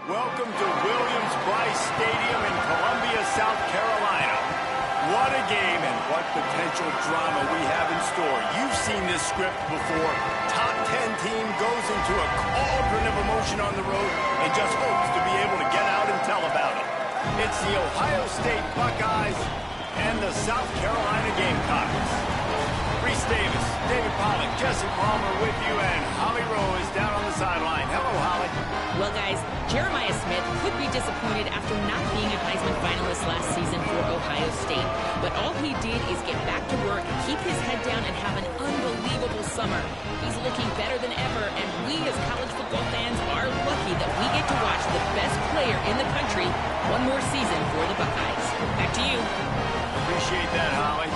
Welcome to Williams-Brice Stadium in Columbia, South Carolina. What a game and what potential drama we have in store. You've seen this script before. Top 10 team goes into a cauldron of emotion on the road and just hopes to be able to get out and tell about it. It's the Ohio State Buckeyes and the South Carolina Gamecocks. Reese Davis, David Pollack, Jesse Palmer with you, and Holly Rowe is down on the sideline. Hello, Holly. Well, guys, Jeremiah Smith could be disappointed after not being a Heisman finalist last season for Ohio State. But all he did is get back to work, keep his head down, and have an unbelievable summer. He's looking better than ever, and we as college football fans are lucky that we get to watch the best player in the country one more season for the Buckeyes. Back to you. Appreciate that, Holly.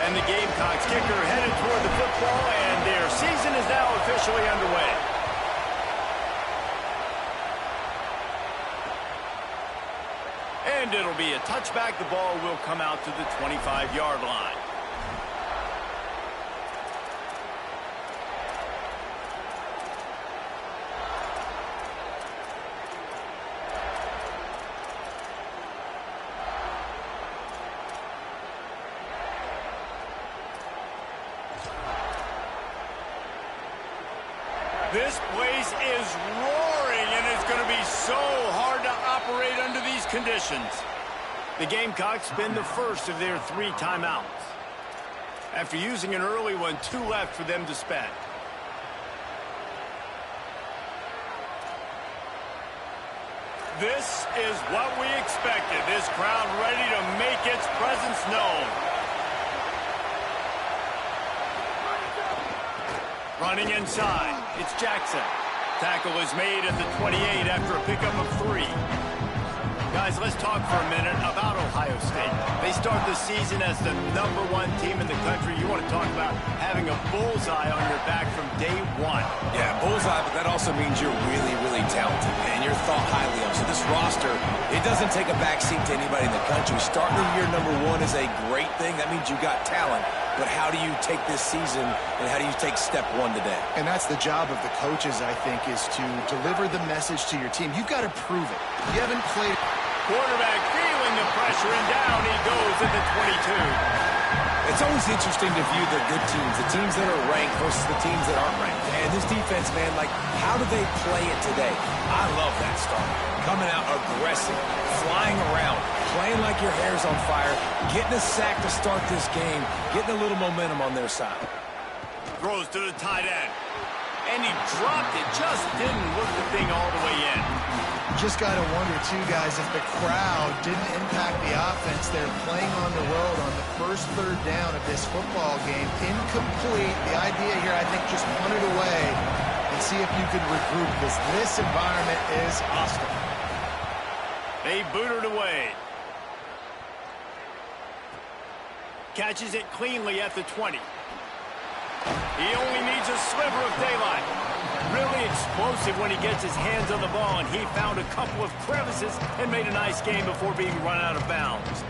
And the Gamecocks kicker headed toward the football, and their season is now officially underway. And it'll be a touchback. The ball will come out to the 25-yard line. This place is roaring, and it's going to be so hard to operate under these conditions. The Gamecocks spend the first of their 3 timeouts. After using an early one, 2 left for them to spend. This is what we expected. This crowd ready to make its presence known. Running inside, it's Jackson. Tackle is made at the 28 after a pickup of 3. Guys, let's talk for a minute about Ohio State. They start the season as the #1 team in the country. You want to talk about having a bullseye on your back from day 1. Yeah, bullseye, but that also means you're really, really talented, man. You're thought highly of. So this roster, it doesn't take a backseat to anybody in the country. Starting the year #1 is a great thing. That means you got talent. But how do you take this season, and how do you take step 1 today? And that's the job of the coaches, I think, is to deliver the message to your team. You've got to prove it. You haven't played. Quarterback feeling the pressure, and down he goes at the 22. It's always interesting to view the good teams, the teams that are ranked versus the teams that aren't ranked. And this defense, man, like, how do they play it today? I love that start. Coming out aggressive, flying around, playing like your hair's on fire, getting a sack to start this game, getting a little momentum on their side. Throws to the tight end. And he dropped it, just didn't look the thing all the way in. Just got to wonder, too, guys, if the crowd didn't impact the offense. They're playing on the road on the first 3rd down of this football game. Incomplete. The idea here, I think, just punt it away and see if you can regroup, because this environment is hostile. They boot it away. Catches it cleanly at the 20. He only needs a sliver of daylight. Really explosive when he gets his hands on the ball, and he found a couple of crevices and made a nice game before being run out of bounds.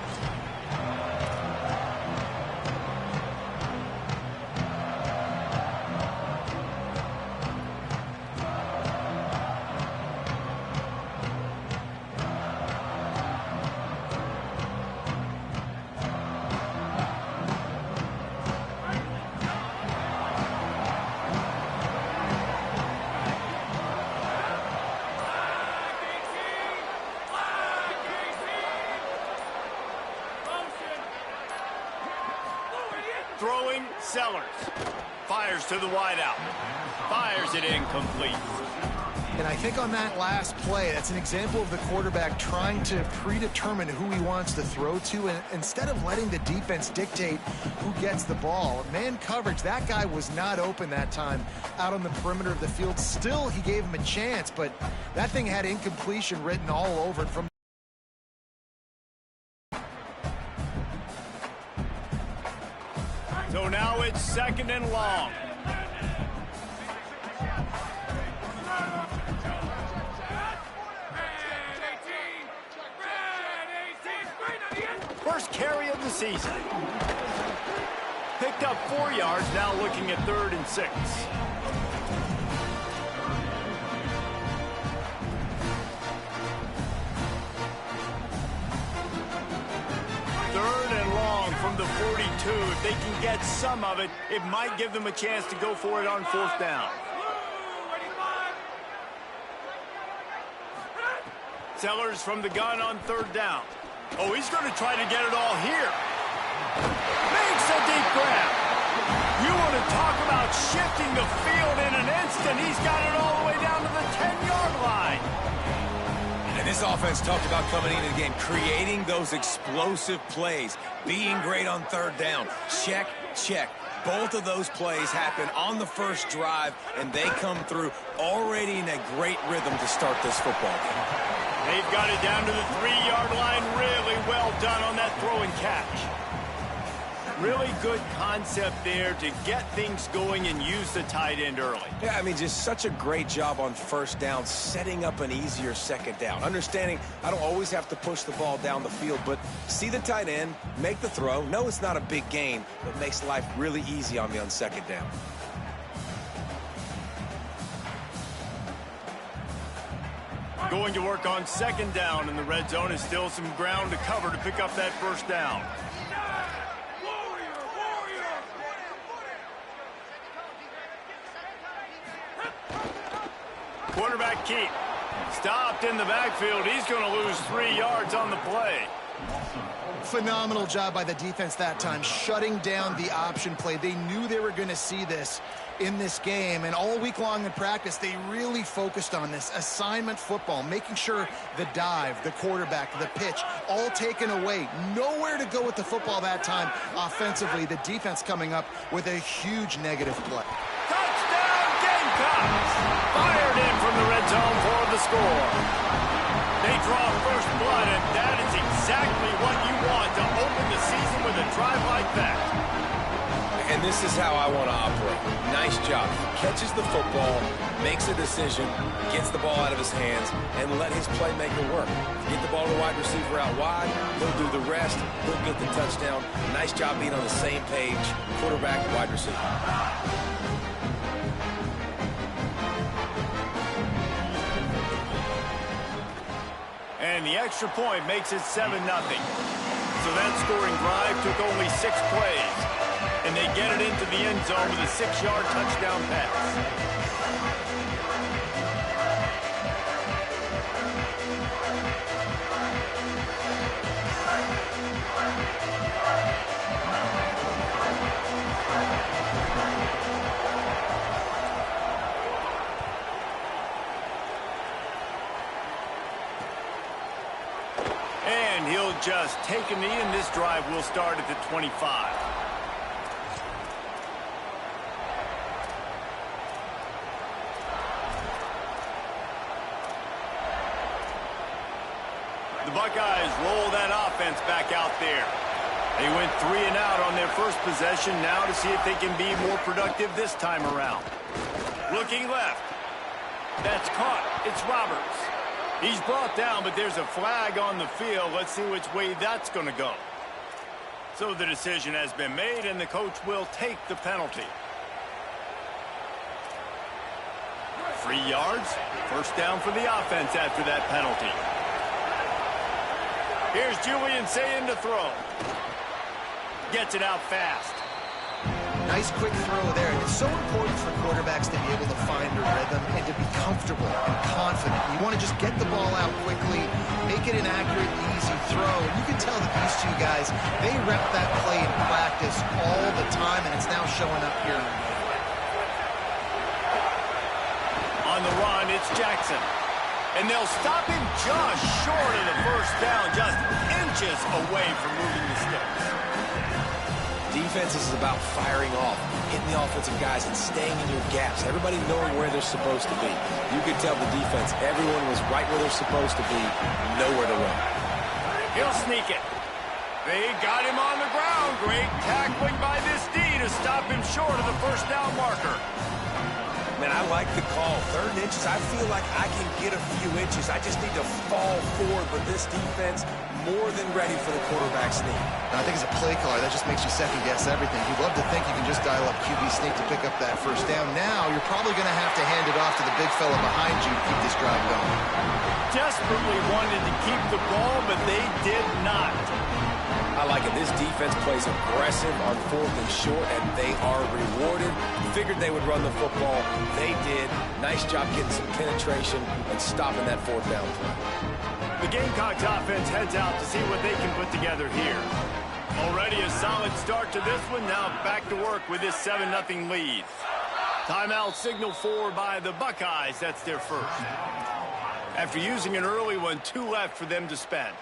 Throwing, Sellers. Fires to the wideout. Fires it incomplete. And I think on that last play, that's an example of the quarterback trying to predetermine who he wants to throw to, and instead of letting the defense dictate who gets the ball. Man coverage, that guy was not open that time out on the perimeter of the field. Still, he gave him a chance, but that thing had incompletion written all over it from. So now it's 2nd and long. first carry of the season. Picked up 4 yards, now looking at 3rd and 6. From the 42, if they can get some of it, it might give them a chance to go for it on 4th down. Sellers from the gun on 3rd down. Oh, he's going to try to get it all here. Makes a deep grab. You want to talk about shifting the field in an instant. He's got it all the way down to the 10-yard line. And this offense talked about coming into the game, creating those explosive plays, being great on 3rd down. Check, check. Both of those plays happen on the first drive, and they come through already in a great rhythm to start this football game. They've got it down to the 3-yard line. Really well done on that throw and catch. Really good concept there to get things going and use the tight end early. Yeah, I mean, just such a great job on 1st down, setting up an easier 2nd down. Understanding I don't always have to push the ball down the field, but see the tight end, make the throw. No, it's not a big gain, but makes life really easy on me on 2nd down. Going to work on 2nd down, and the red zone is still some ground to cover to pick up that 1st down. Quarterback keep. Stopped in the backfield. He's going to lose 3 yards on the play. Phenomenal job by the defense that time, shutting down the option play. They knew they were going to see this in this game, and all week long in practice, they really focused on this assignment football, making sure the dive, the quarterback, the pitch, all taken away. Nowhere to go with the football that time offensively. The defense coming up with a huge negative play. Touchdown, Gamecocks! Fired in from the red zone for the score. They draw first blood, and that is exactly what you want to open the season with a drive like that. And this is how I want to operate. Nice job. Catches the football, makes a decision, gets the ball out of his hands, and let his playmaker work. Get the ball to the wide receiver out wide, he'll do the rest, he'll get the touchdown. Nice job being on the same page, quarterback, wide receiver. And the extra point makes it 7-0. So that scoring drive took only 6 plays. And they get it into the end zone with a 6-yard touchdown pass. And he'll just take a knee, and this drive will start at the 25. The Buckeyes roll that offense back out there. They went 3 and out on their first possession, now to see if they can be more productive this time around. Looking left. That's caught. It's Roberts. He's brought down, but there's a flag on the field. Let's see which way that's going to go. So the decision has been made, and the coach will take the penalty. 3 yards. First down for the offense after that penalty. Here's Julian saying to throw. Gets it out fast. Nice quick throw there. It's so important for quarterbacks to be able to find a rhythm and to be comfortable and confident. You want to just get the ball out quickly, make it an accurate, easy throw. And you can tell that these two guys, they rep that play in practice all the time, and it's now showing up here. On the run, it's Jackson. And they'll stop him just short of the first down, just inches away from moving the sticks. Defense is about firing off, hitting the offensive guys, and staying in your gaps. Everybody knowing where they're supposed to be. You could tell the defense, everyone was right where they're supposed to be, nowhere to run. He'll sneak it. They got him on the ground. Great tackling by this D to stop him short of the first down marker. Man, I like the call. 3rd and inches, I feel like I can get a few inches. I just need to fall forward, but this defense more than ready for the quarterback sneak. I think as a play caller, that just makes you second-guess everything. You'd love to think you can just dial up QB sneak to pick up that first down. Now, you're probably going to have to hand it off to the big fella behind you to keep this drive going. Desperately wanted to keep the ball, but they did not. I like it. This defense plays aggressive on 4th and short, and they are rewarded. Figured they would run the football. They did. Nice job getting some penetration and stopping that 4th down play. The Gamecocks offense heads out to see what they can put together here. Already a solid start to this one. Now back to work with this 7-0 lead. Timeout signal for by the Buckeyes. That's their first. After using an early one, 2 left for them to spend.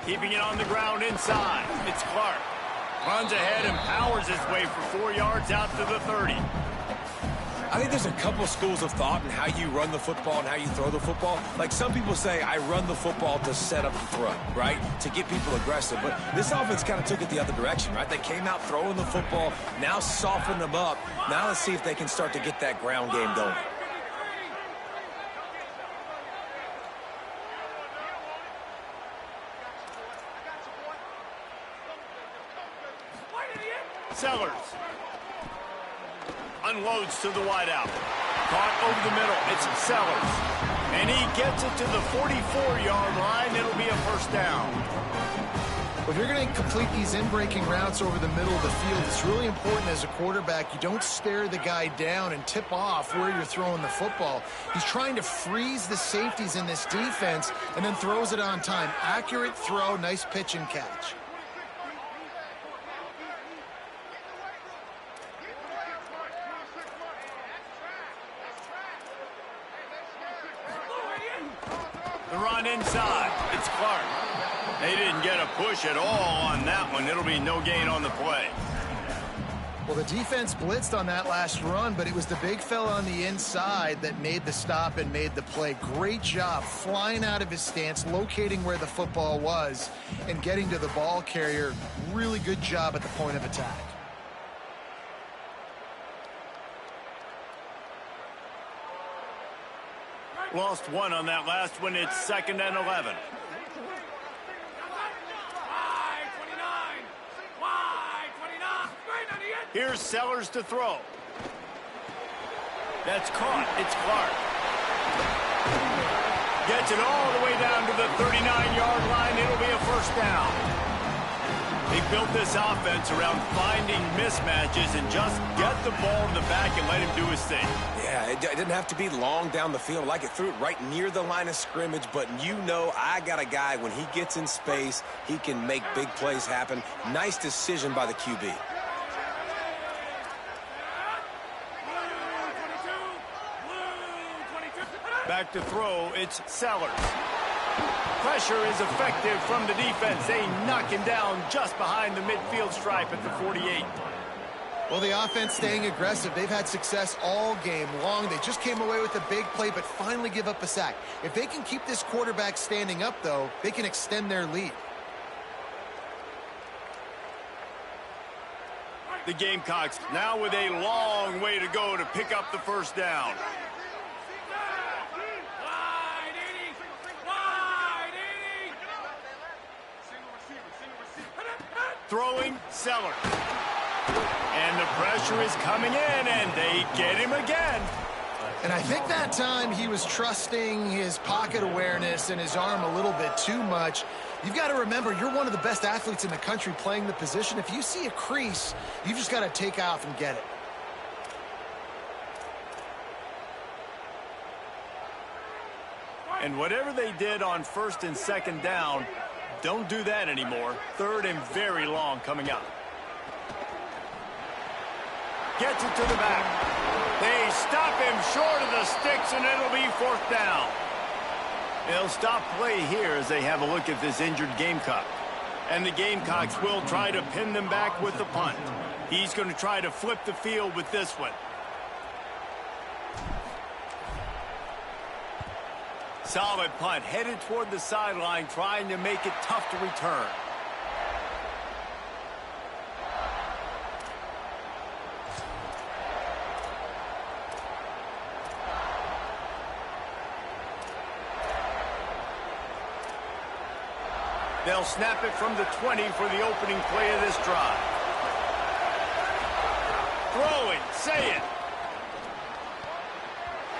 Keeping it on the ground inside. It's Clark. Runs ahead and powers his way for 4 yards out to the 30. I think there's a couple schools of thought in how you run the football and how you throw the football. Like some people say, I run the football to set up the throw, right? To get people aggressive. But this offense kind of took it the other direction, right? They came out throwing the football, now soften them up. Now let's see if they can start to get that ground game going. Sellers unloads to the wideout. Caught over the middle. It's Sellers. And he gets it to the 44-yard line. It'll be a first down. Well, if you're going to complete these in-breaking routes over the middle of the field, it's really important as a quarterback you don't stare the guy down and tip off where you're throwing the football. He's trying to freeze the safeties in this defense and then throws it on time. Accurate throw, nice pitch and catch. The run inside. It's Clark. They didn't get a push at all on that one. It'll be no gain on the play. Well, the defense blitzed on that last run, but it was the big fella on the inside that made the stop and made the play. Great job flying out of his stance, locating where the football was, and getting to the ball carrier. Really good job at the point of attack. Lost one on that last one. It's 2nd and 11. Here's Sellers to throw. That's caught. It's Clark. Gets it all the way down to the 39-yard line. It'll be a first down. They built this offense around finding mismatches and just get the ball to the back and let him do his thing. Yeah, it didn't have to be long down the field. Like it threw it right near the line of scrimmage, but you know I got a guy, when he gets in space, he can make big plays happen. Nice decision by the QB. Back to throw, it's Sellers. Pressure is effective from the defense. They knock him down just behind the midfield stripe at the 48. Well, the offense staying aggressive. They've had success all game long. They just came away with a big play, but finally give up a sack. If they can keep this quarterback standing up, though, they can extend their lead. The Gamecocks now with a long way to go to pick up the first down. Throwing, Sellers. And the pressure is coming in, and they get him again. And I think that time he was trusting his pocket awareness and his arm a little bit too much. You've got to remember, you're one of the best athletes in the country playing the position. If you see a crease, you've just got to take off and get it. And whatever they did on 1st and 2nd down, don't do that anymore. 3rd and very long coming up. Gets it to the back. They stop him short of the sticks, and it'll be 4th down. They'll stop play here as they have a look at this injured Gamecock. And the Gamecocks will try to pin them back with the punt. He's going to try to flip the field with this one. Solid punt, headed toward the sideline, trying to make it tough to return. They'll snap it from the 20 for the opening play of this drive. Throw it, say it.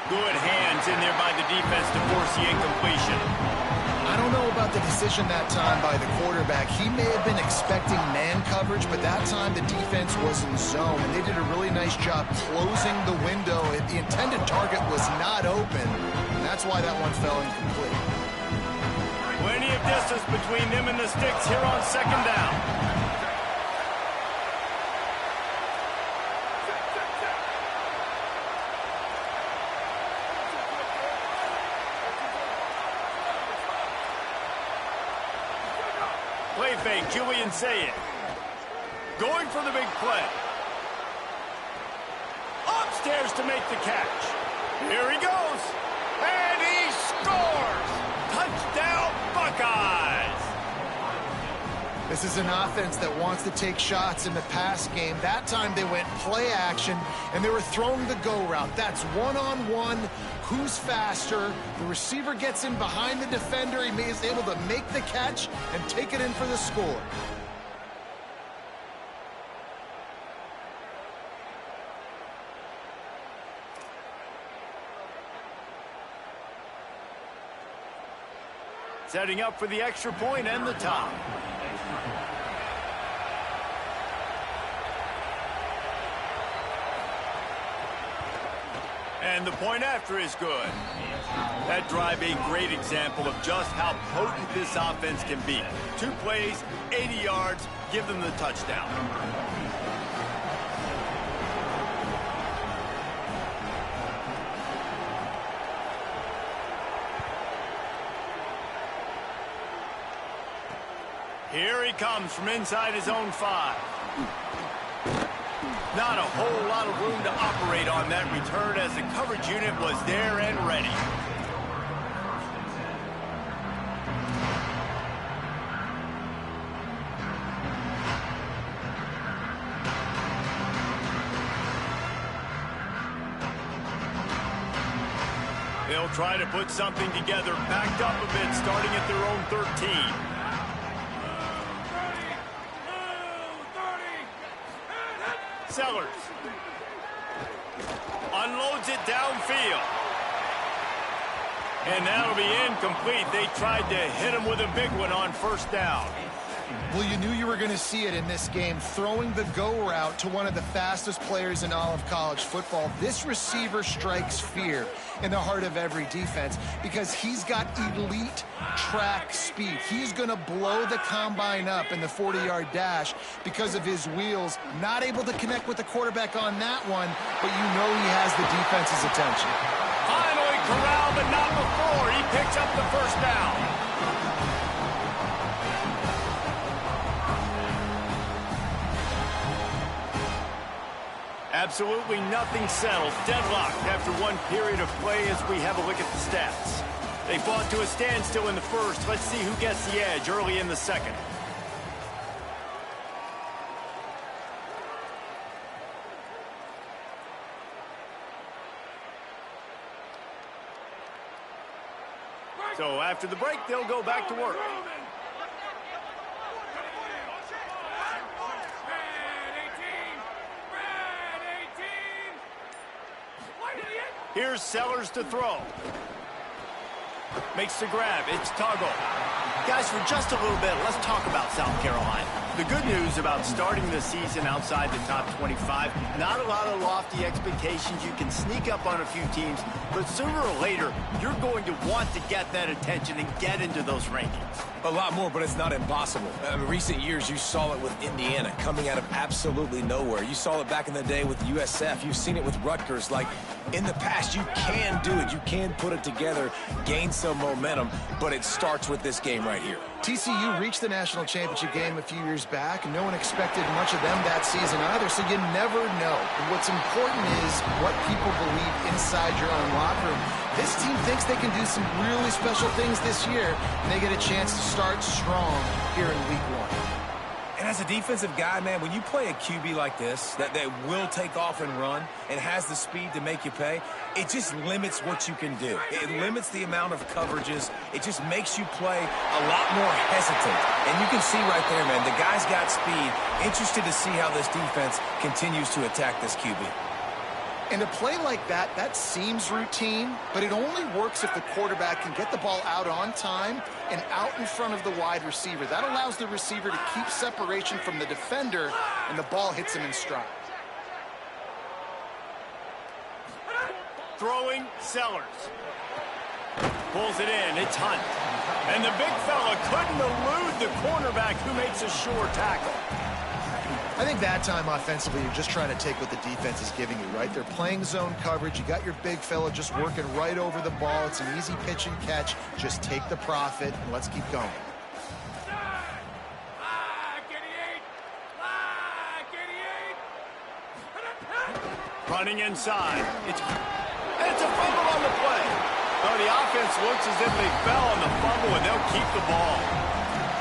Good hands in there by the defense to force the incompletion. I don't know about the decision that time by the quarterback. He may have been expecting man coverage, but that time the defense was in zone, and they did a really nice job closing the window. The intended target was not open, and that's why that one fell incomplete. Plenty of distance between them and the sticks here on second down. Play fake, Julian Say it. Going for the big play. Upstairs to make the catch. Here he goes. And he scores! Touchdown, Buckeyes! This is an offense that wants to take shots in the pass game. That time they went play action, and they were throwing the go route. That's one-on-one. Who's faster? The receiver gets in behind the defender. He is able to make the catch and take it in for the score. Setting up for the extra point and the top. And the point after is good. That drive a great example of just how potent this offense can be. 2 plays, 80 yards, give them the touchdown. Here he comes from inside his own 5. Not a whole lot of room to operate on that return as the coverage unit was there and ready. They'll try to put something together, backed up a bit, starting at their own 13. Sellers unloads it downfield. And that'll be incomplete. They tried to hit him with a big one on first down. Well, you knew you were going to see it in this game, throwing the go route to one of the fastest players in all of college football. This receiver strikes fear in the heart of every defense because he's got elite track speed. He's going to blow the combine up in the 40-yard dash because of his wheels. Not able to connect with the quarterback on that one, but you know he has the defense's attention. Finally corralled, but not before. He picks up the first down. Absolutely nothing settled. Deadlocked after one period of play as we have a look at the stats. They fought to a standstill in the first. Let's see who gets the edge early in the second. So after the break, they'll go back to work. Here's Sellers to throw. Makes the grab. It's Tuggle. Guys, for just a little bit, let's talk about South Carolina. The good news about starting the season outside the top 25, not a lot of lofty expectations. You can sneak up on a few teams, but sooner or later, you're going to want to get that attention and get into those rankings. A lot more, but it's not impossible. In recent years, you saw it with Indiana coming out of absolutely nowhere. You saw it back in the day with USF. You've seen it with Rutgers. Like, in the past, you can do it. You can put it together, gain some momentum, but it starts with this game right here. TCU reached the national championship game a few years back, and no one expected much of them that season either, so you never know. And what's important is what people believe inside your own locker room. This team thinks they can do some really special things this year, and they get a chance to start strong here in week 1. And as a defensive guy, man, when you play a QB like this, that will take off and run and has the speed to make you pay, it just limits what you can do. It limits the amount of coverages. It just makes you play a lot more hesitant. And you can see right there, man, the guy's got speed. Interested to see how this defense continues to attack this QB. And a play like that, that seems routine, but it only works if the quarterback can get the ball out on time and out in front of the wide receiver. That allows the receiver to keep separation from the defender, and the ball hits him in stride. Throwing, Sellers. Pulls it in, it's Hunt. And the big fella couldn't elude the cornerback who makes a sure tackle. I think that time offensively, you're just trying to take what the defense is giving you, right? They're playing zone coverage. You got your big fella just working right over the ball. It's an easy pitch and catch. Just take the profit, and let's keep going. Running inside. It's a fumble on the play. No, the offense looks as if they fell on the fumble, and they'll keep the ball.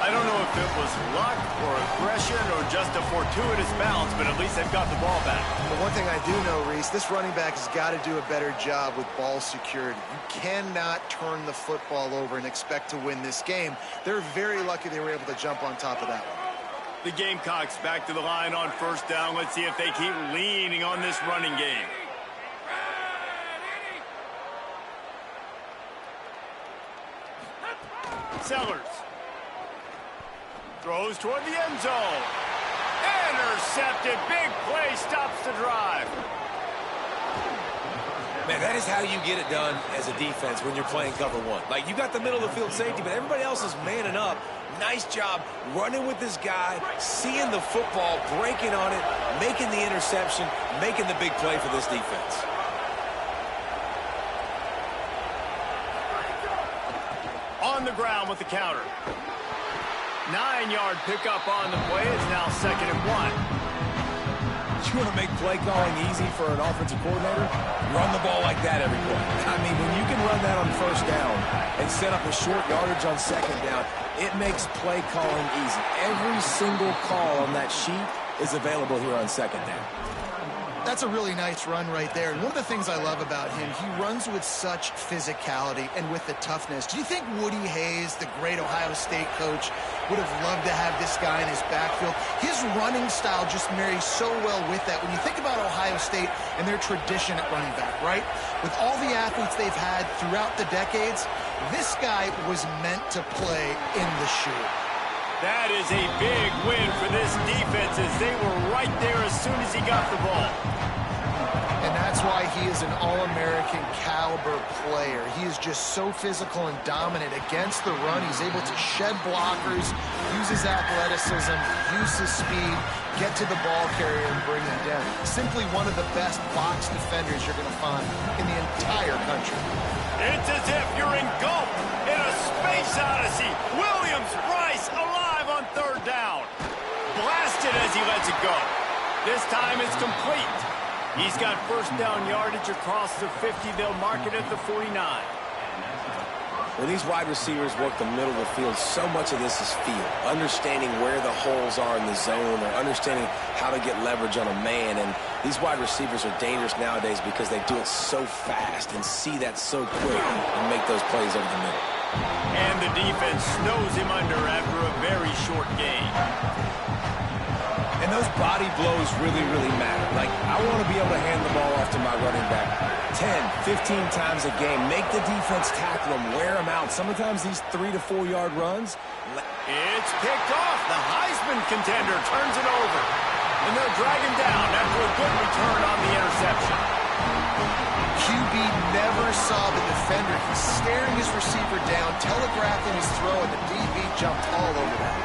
I don't know if it was luck or aggression or just a fortuitous bounce, but at least they've got the ball back. But one thing I do know, Reese, this running back has got to do a better job with ball security. You cannot turn the football over and expect to win this game. They're very lucky they were able to jump on top of that one. The Gamecocks back to the line on first down. Let's see if they keep leaning on this running game. Sellers. Throws toward the end zone. Intercepted. Big play stops the drive. Man, that is how you get it done as a defense when you're playing cover 1. Like, you got the middle of the field safety, but everybody else is manning up. Nice job running with this guy, seeing the football, breaking on it, making the interception, making the big play for this defense. On the ground with the counter. 9-yard pickup on the play. It's now 2nd and 1. You want to make play calling easy for an offensive coordinator? Run the ball like that every play. I mean, when you can run that on first down and set up a short yardage on 2nd down, it makes play calling easy. Every single call on that sheet is available here on 2nd down. That's a really nice run right there. And one of the things I love about him, he runs with such physicality and with the toughness. Do you think Woody Hayes, the great Ohio State coach, would have loved to have this guy in his backfield? His running style just marries so well with that. When you think about Ohio State and their tradition at running back, right? With all the athletes they've had throughout the decades, this guy was meant to play in the shoe. That is a big win for this defense as they were right there as soon as he got the ball. And that's why he is an All-American caliber player. He is just so physical and dominant against the run. He's able to shed blockers, use his athleticism, use his speed, get to the ball carrier and bring him down. Simply one of the best box defenders you're going to find in the entire country. It's as if you're engulfed in a space odyssey. Williams-Brice alive on 3rd down. Blasted as he lets it go. This time it's complete. He's got first down yardage across the 50. They'll mark it at the 49. When these wide receivers work the middle of the field, so much of this is feel. Understanding where the holes are in the zone or understanding how to get leverage on a man. And these wide receivers are dangerous nowadays because they do it so fast and see that so quick and make those plays over the middle. And the defense snows him under after a very short game. And those body blows really, really matter. Like, I want to be able to hand the ball off to my running back 10, 15 times a game. Make the defense tackle him, wear him out. Sometimes these 3 to 4 yard runs. It's picked off. The Heisman contender turns it over. And they'll drag him down after a good return on the interception. QB never saw the defender. He's staring his receiver down, telegraphing his throw, and the DB jumped all over that.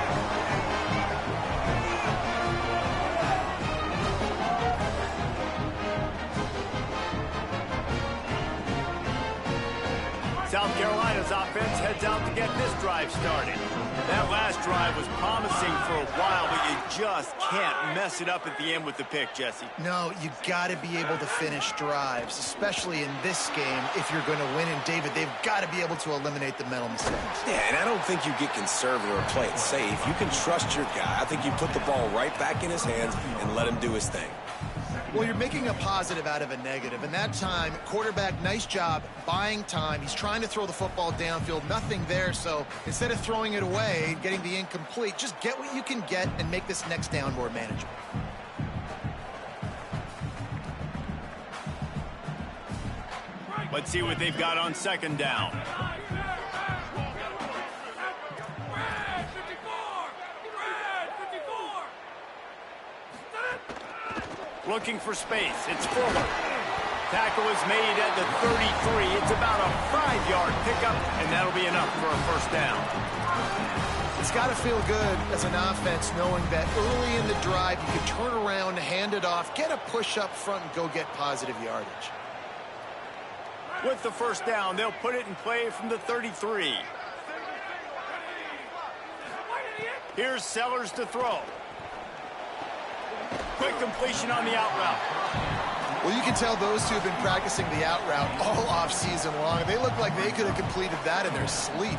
South Carolina's offense heads out to get this drive started. That last drive was promising for a while, but you just can't mess it up at the end with the pick, Jesse. No, you got to be able to finish drives, especially in this game if you're going to win. And, David, they've got to be able to eliminate the mental mistakes. Yeah, and I don't think you get conservative or play it safe. You can trust your guy. I think you put the ball right back in his hands and let him do his thing. Well, you're making a positive out of a negative. And that time, quarterback, nice job buying time. He's trying to throw the football downfield. Nothing there. So instead of throwing it away, getting the incomplete, just get what you can get and make this next down more manageable. Let's see what they've got on second down. Looking for space. It's Fuller. Tackle is made at the 33. It's about a 5-yard pickup, and that'll be enough for a first down. It's got to feel good as an offense knowing that early in the drive you can turn around, hand it off, get a push up front, and go get positive yardage. With the first down, they'll put it in play from the 33. Here's Sellers to throw. Quick completion on the out route. Well, you can tell those two have been practicing the out route all off season long. They look like they could have completed that in their sleep.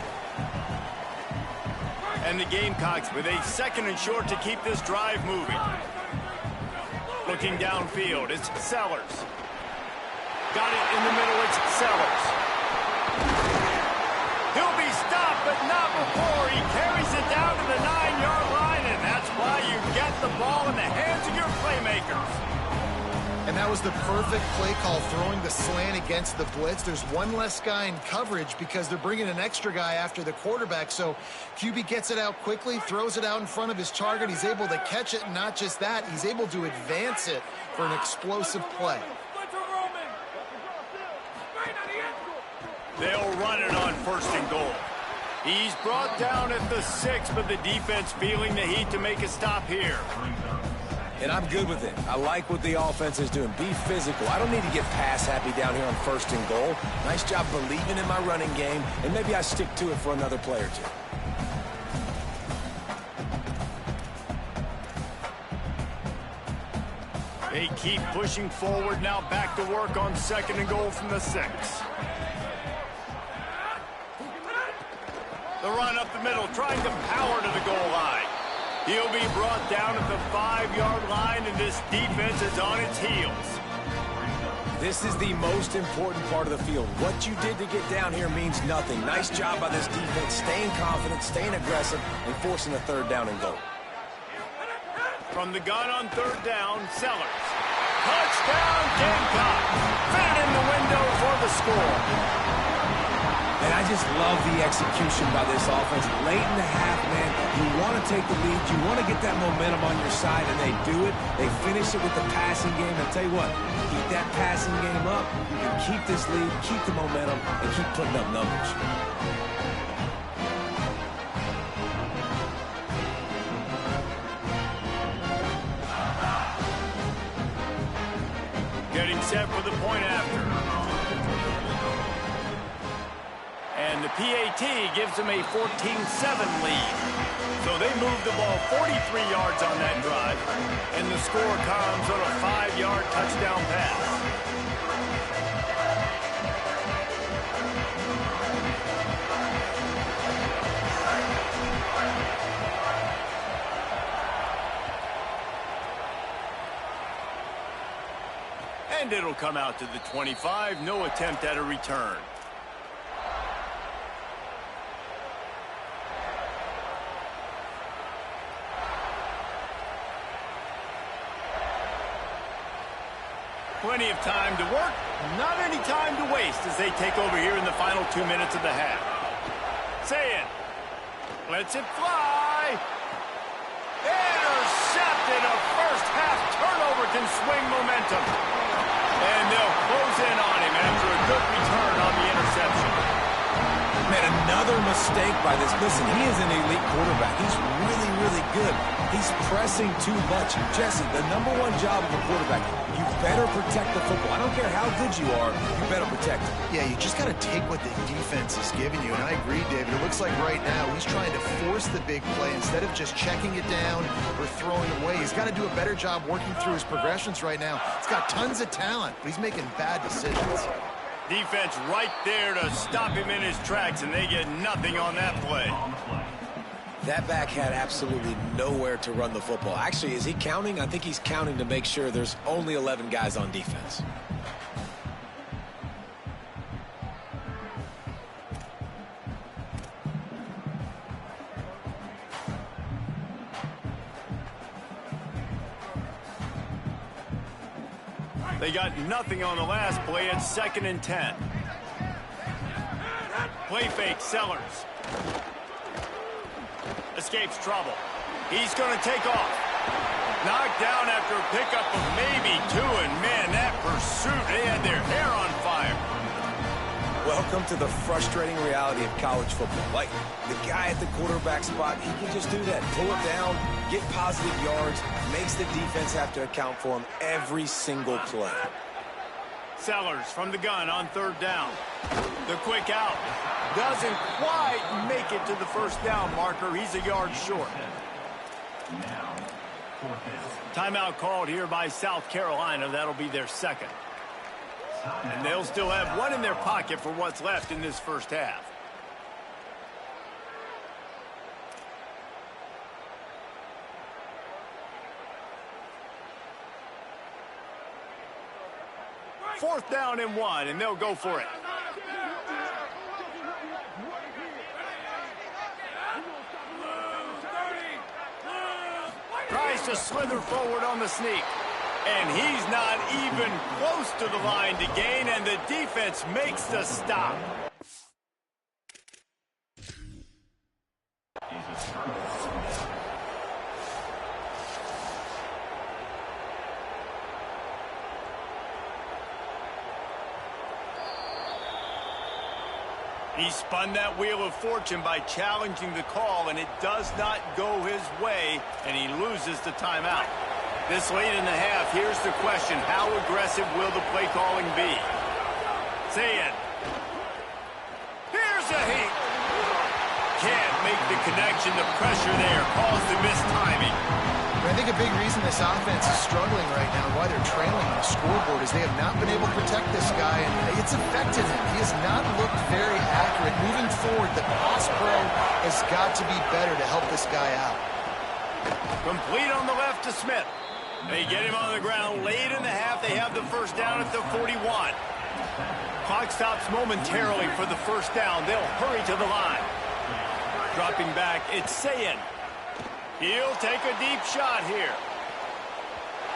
And the Gamecocks with a second and short to keep this drive moving. Looking downfield, it's Sellers. Got it in the middle, it's Sellers. He'll be stopped, but not before he carries it down to the 9-yard line, and that's why you get the ball in the hands of your playmakers. And that was the perfect play call, throwing the slant against the blitz. There's one less guy in coverage because they're bringing an extra guy after the quarterback. So QB gets it out quickly, throws it out in front of his target. He's able to catch it, and not just that, he's able to advance it for an explosive play. They'll run it on first and goal. He's brought down at the 6, but the defense feeling the heat to make a stop here. And I'm good with it. I like what the offense is doing. Be physical. I don't need to get pass happy down here on first and goal. Nice job believing in my running game, and maybe I stick to it for another play or two. They keep pushing forward, now back to work on second and goal from the 6. The run up the middle, trying to power to the goal line. He'll be brought down at the 5-yard line, and this defense is on its heels. This is the most important part of the field. What you did to get down here means nothing. Nice job by this defense, staying confident, staying aggressive, and forcing a third down and goal. From the gun on third down, Sellers. Touchdown, Gamecocks. Fit it in the window for the score. And I just love the execution by this offense. Late in the half, man, you want to take the lead. You want to get that momentum on your side, and they do it. They finish it with the passing game. And tell you what, keep that passing game up. You can keep this lead, keep the momentum, and keep putting up numbers. Getting set for the point after. And the PAT gives them a 14-7 lead. So they move the ball 43 yards on that drive, and the score comes on a 5-yard touchdown pass. And it'll come out to the 25, no attempt at a return. Plenty of time to work, not any time to waste as they take over here in the final 2 minutes of the half. Say it. Lets it fly. Intercepted. A first half turnover can swing momentum. And they'll close in on him after a good return on the interception. Man, another mistake by this. Listen, he is an elite quarterback. He's really, really good. He's pressing too much. Jesse, the #1 job of a quarterback, you better protect the football. I don't care how good you are, you better protect it. Yeah, you just got to take what the defense is giving you. And I agree, David. It looks like right now he's trying to force the big play instead of just checking it down or throwing away. He's got to do a better job working through his progressions right now. He's got tons of talent, but he's making bad decisions. Defense right there to stop him in his tracks, and they get nothing on that play. That back had absolutely nowhere to run the football. Actually, is he counting? I think he's counting to make sure there's only 11 guys on defense. They got nothing on the last play. It's 2nd and 10. Play fake, Sellers. Escapes trouble. He's going to take off. Knocked down after a pickup of maybe 2, and man, that pursuit, they had their hair on fire. Welcome to the frustrating reality of college football. Like, the guy at the quarterback spot, he can just do that. Pull it down, get positive yards, makes the defense have to account for him every single play. Sellers from the gun on 3rd down. The quick out. Doesn't quite make it to the 1st down marker. He's a yard short. Timeout called here by South Carolina. That'll be their 2nd. And they'll still have one in their pocket for what's left in this first half. Fourth down and 1, and they'll go for it. Tries to slither forward on the sneak. And he's not even close to the line to gain, and the defense makes the stop. He spun that wheel of fortune by challenging the call, and it does not go his way, and he loses the timeout. This late in the half, here's the question. How aggressive will the play calling be? Say it. Here's a heat. Can't make the connection. The pressure there caused the missed timing. I think a big reason this offense is struggling right now, why they're trailing on the scoreboard, is they have not been able to protect this guy, and it's affected him. He has not looked very accurate. Moving forward, the pass pro has got to be better to help this guy out. Complete on the left to Smith. They get him on the ground late in the half. They have the 1st down at the 41. Clock stops momentarily for the 1st down. They'll hurry to the line. Dropping back, it's Sayin. He'll take a deep shot here.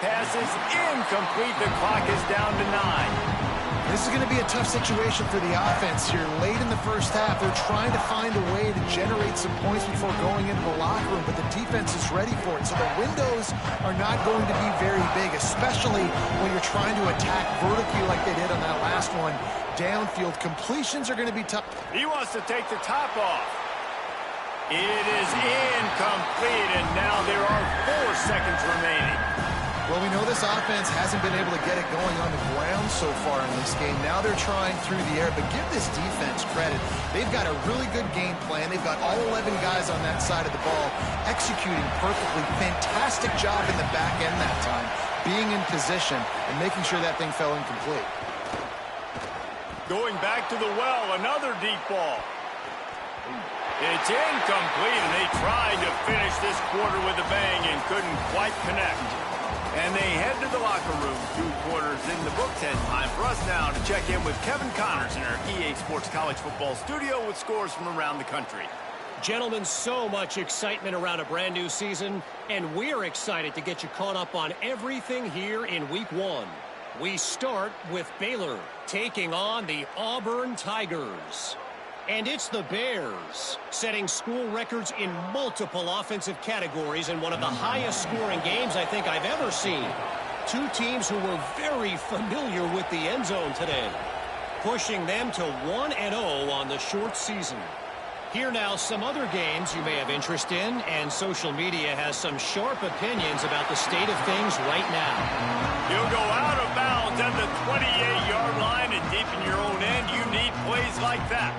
Pass is incomplete. The clock is down to 9. This is going to be a tough situation for the offense here. Late in the first half, they're trying to find a way to generate some points before going into the locker room, but the defense is ready for it. So the windows are not going to be very big, especially when you're trying to attack vertically like they did on that last one. Downfield completions are going to be tough. He wants to take the top off. It is incomplete, and now there are 4 seconds remaining. Well, we know this offense hasn't been able to get it going on the ground so far in this game. Now they're trying through the air, but give this defense credit. They've got a really good game plan. They've got all 11 guys on that side of the ball executing perfectly. Fantastic job in the back end that time, being in position and making sure that thing fell incomplete. Going back to the well, another deep ball. It's incomplete, and they tried to finish this quarter with a bang and couldn't quite connect. And they head to the locker room. 2 quarters in the books, and time for us now to check in with Kevin Connors in our EA Sports College Football studio with scores from around the country. Gentlemen, so much excitement around a brand new season, and we're excited to get you caught up on everything here in Week 1. We start with Baylor taking on the Auburn Tigers. And it's the Bears, setting school records in multiple offensive categories in one of the highest scoring games I think I've ever seen. 2 teams who were very familiar with the end zone today. pushing them to 1-0 on the short season. Here now, some other games you may have interest in, and social media has some sharp opinions about the state of things right now. You'll go out of bounds at the 28-yard line, and deep in your own end, you need plays like that.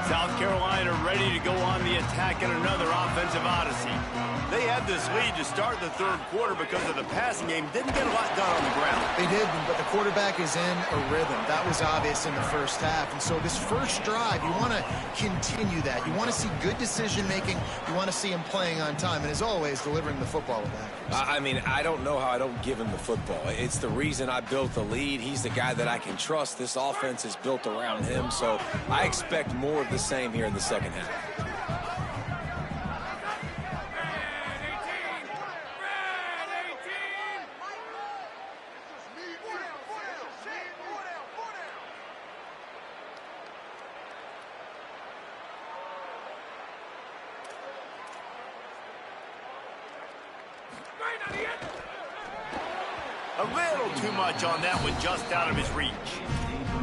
South Carolina ready to go on the attack in another offensive odyssey. They had this lead to start the third quarter because of the passing game. Didn't get a lot done on the ground. They didn't, but the quarterback is in a rhythm. That was obvious in the first half. And so this first drive, you want to continue that. You want to see good decision-making. You want to see him playing on time. And as always, delivering the football with accuracy. I mean, I don't know how I don't give him the football. It's the reason I built the lead. He's the guy that I can trust. This offense is built around him. So I expect more of the same here in the second half. A little too much on that one, just out of his reach.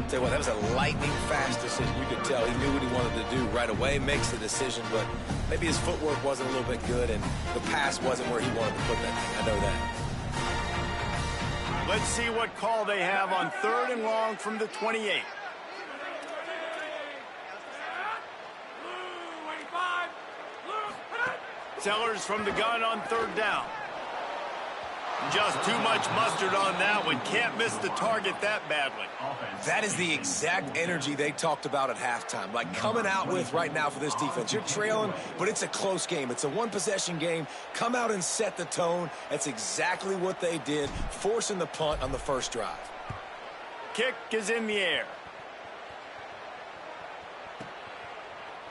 Tell you what, that was a lightning fast decision. You could tell he knew what he wanted to do right away, makes the decision, but maybe his footwork wasn't a little bit good and the pass wasn't where he wanted to put that thing. I know that. Let's see what call they have on 3rd and long from the 28. Sellers from the gun on 3rd down. Just too much mustard on that one. Can't miss the target that badly. That is the exact energy they talked about at halftime. Like coming out with right now for this defense. You're trailing, but it's a close game. It's a one-possession game. Come out and set the tone. That's exactly what they did, forcing the punt on the first drive. Kick is in the air.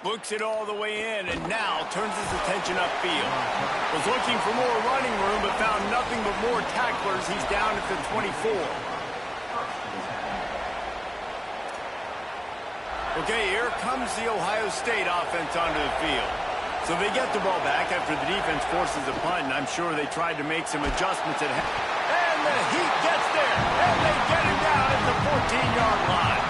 Looks it all the way in, and now turns his attention upfield. Was looking for more running room, but found nothing but more tacklers. He's down at the 24. Okay, here comes the Ohio State offense onto the field. So they get the ball back after the defense forces a punt, and I'm sure they tried to make some adjustments at half. And the Heat gets there, and they get him down at the 14-yard line.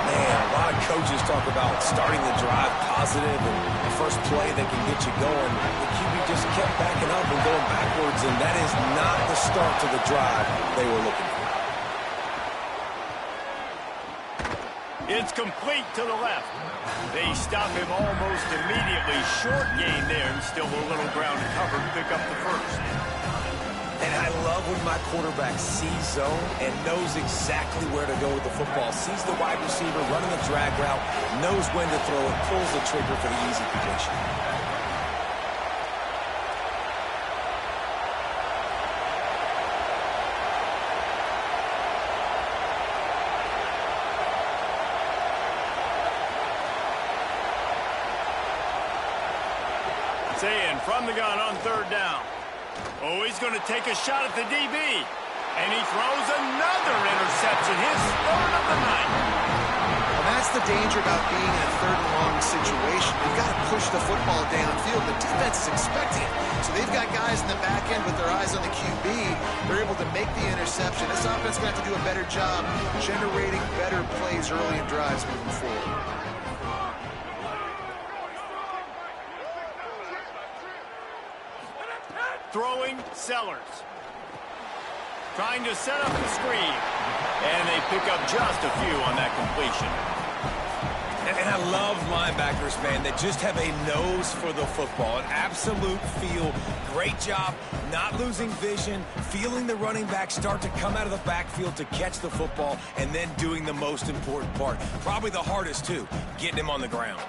Man, a lot of coaches talk about starting the drive positive and the first play that can get you going. The QB just kept backing up and going backwards, and that is not the start to the drive they were looking for. It's complete to the left. They stop him almost immediately. Short gain there, and still a little ground to cover to pick up the first. And I love when my quarterback sees zone and knows exactly where to go with the football. Sees the wide receiver running the drag route, knows when to throw it, pulls the trigger for the easy completion. Saying from the gun on 3rd down. Oh, he's going to take a shot at the DB. And he throws another interception, his 3rd of the night. And that's the danger about being in a 3rd and long situation. You've got to push the football downfield. The defense is expecting it. So they've got guys in the back end with their eyes on the QB. They're able to make the interception. This offense is going to have to do a better job generating better plays early in drives moving forward. Throwing Sellers. Trying to set up the screen. And they pick up just a few on that completion. And I love linebackers, man, that just have a nose for the football. An absolute feel. Great job not losing vision, feeling the running back start to come out of the backfield to catch the football, and then doing the most important part. Probably the hardest, too, getting him on the ground.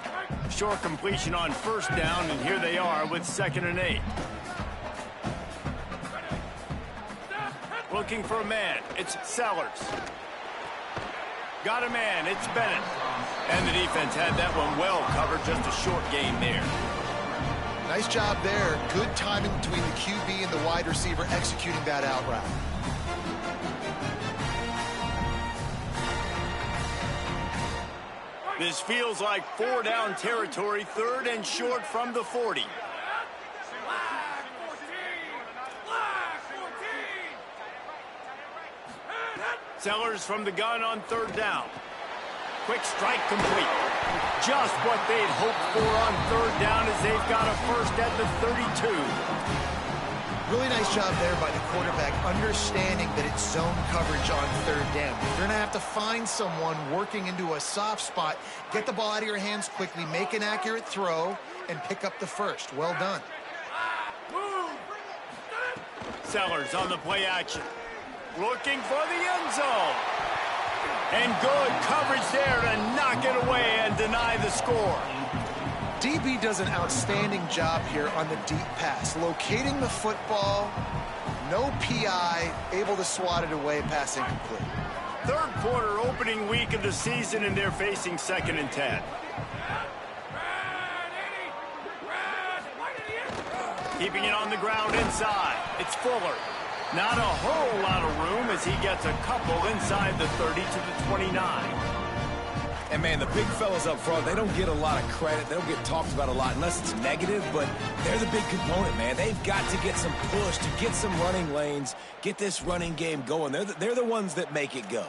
Short completion on 1st down, and here they are with 2nd and 8. Looking for a man. It's Sellers. Got a man. It's Bennett. And the defense had that one well covered. Just a short gain there. Nice job there. Good timing between the QB and the wide receiver executing that out route. This feels like 4-down territory, 3rd and short from the 40. Sellers from the gun on 3rd down. Quick strike complete. Just what they'd hoped for on 3rd down as they've got a first at the 32. Really nice job there by the quarterback, understanding that it's zone coverage on 3rd down. You're going to have to find someone working into a soft spot, get the ball out of your hands quickly, make an accurate throw, and pick up the first. Well done. Sellers on the play action. Looking for the end zone. And good coverage there to knock it away and deny the score. DB does an outstanding job here on the deep pass. Locating the football, no PI, able to swat it away, pass incomplete. 3rd quarter opening week of the season, and they're facing 2nd and 10. Keeping it on the ground inside. It's Fuller. Not a whole lot of room as he gets a couple inside the 30 to the 29. And, man, the big fellas up front, they don't get a lot of credit. They don't get talked about a lot unless it's negative, but they're the big component, man. They've got to get some push, to get some running lanes, get this running game going. They're the ones that make it go.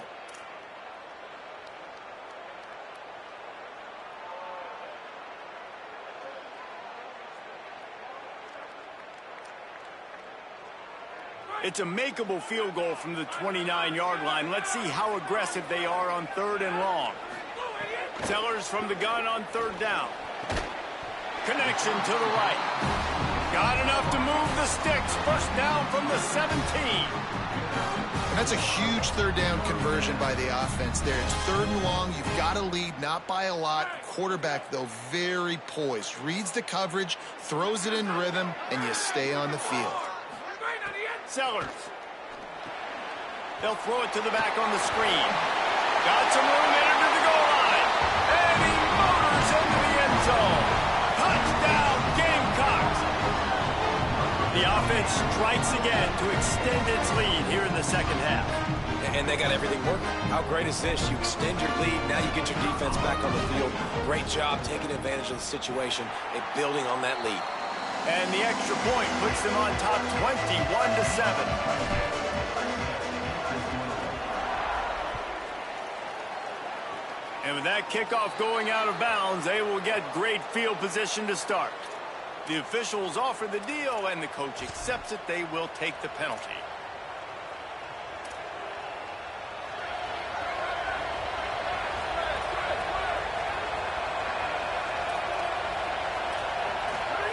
It's a makeable field goal from the 29-yard line. Let's see how aggressive they are on 3rd and long. Sellers from the gun on 3rd down. Connection to the right. Got enough to move the sticks. First down from the 17. And that's a huge 3rd down conversion by the offense there. It's 3rd and long. You've got to lead, not by a lot. Quarterback, though, very poised. Reads the coverage, throws it in rhythm, and you stay on the field. Sellers. They'll throw it to the back on the screen. Got some room in to the goal line. And he motors into the end zone. Touchdown, Gamecocks. The offense strikes again to extend its lead here in the 2nd half. And they got everything working. How great is this? You extend your lead, now you get your defense back on the field. Great job taking advantage of the situation and building on that lead. And the extra point puts them on top 21-7. And with that kickoff going out of bounds, they will get great field position to start. The officials offer the deal, and the coach accepts it. They will take the penalty.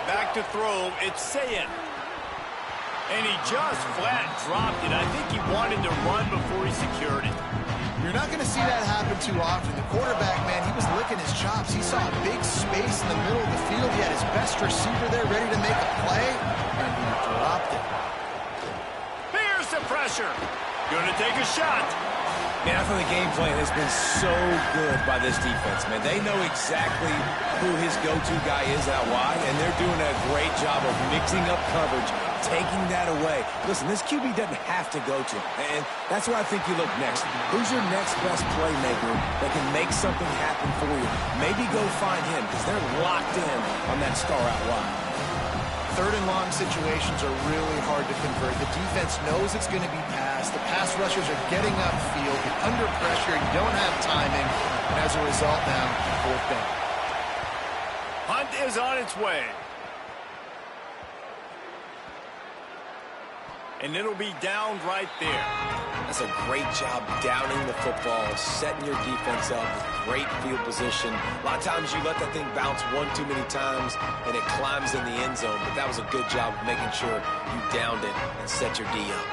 Back to throw, it's Sayin. And he just flat dropped it. I think he wanted to run before he secured it. You're not going to see that happen too often. The quarterback, man, he was licking his chops. He saw a big space in the middle of the field. He had his best receiver there ready to make a play, and he dropped it. Here's the pressure. Gonna take a shot. Man, I thought the game plan has been so good by this defense, man. They know exactly who his go-to guy is out wide, and they're doing a great job of mixing up coverage, taking that away. Listen, this QB doesn't have to go to him, and that's where I think you look next. Who's your next best playmaker that can make something happen for you? Maybe go find him, because they're locked in on that star out wide. 3rd and long situations are really hard to convert. The defense knows it's going to be passed. The pass rushers are getting upfield. You're under pressure. You don't have timing. And as a result now, 4th down. Hunt is on its way. And it'll be downed right there. That's a great job downing the football, setting your defense up with great field position. A lot of times you let that thing bounce one too many times and it climbs in the end zone, but that was a good job of making sure you downed it and set your D up.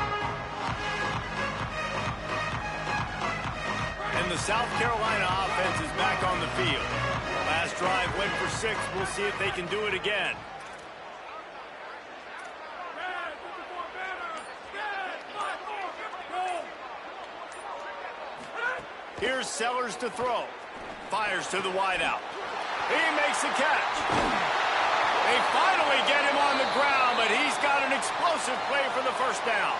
And the South Carolina offense is back on the field. Last drive went for 6. We'll see if they can do it again. Here's Sellers to throw. Fires to the wideout. He makes the catch. They finally get him on the ground, but he's got an explosive play for the first down.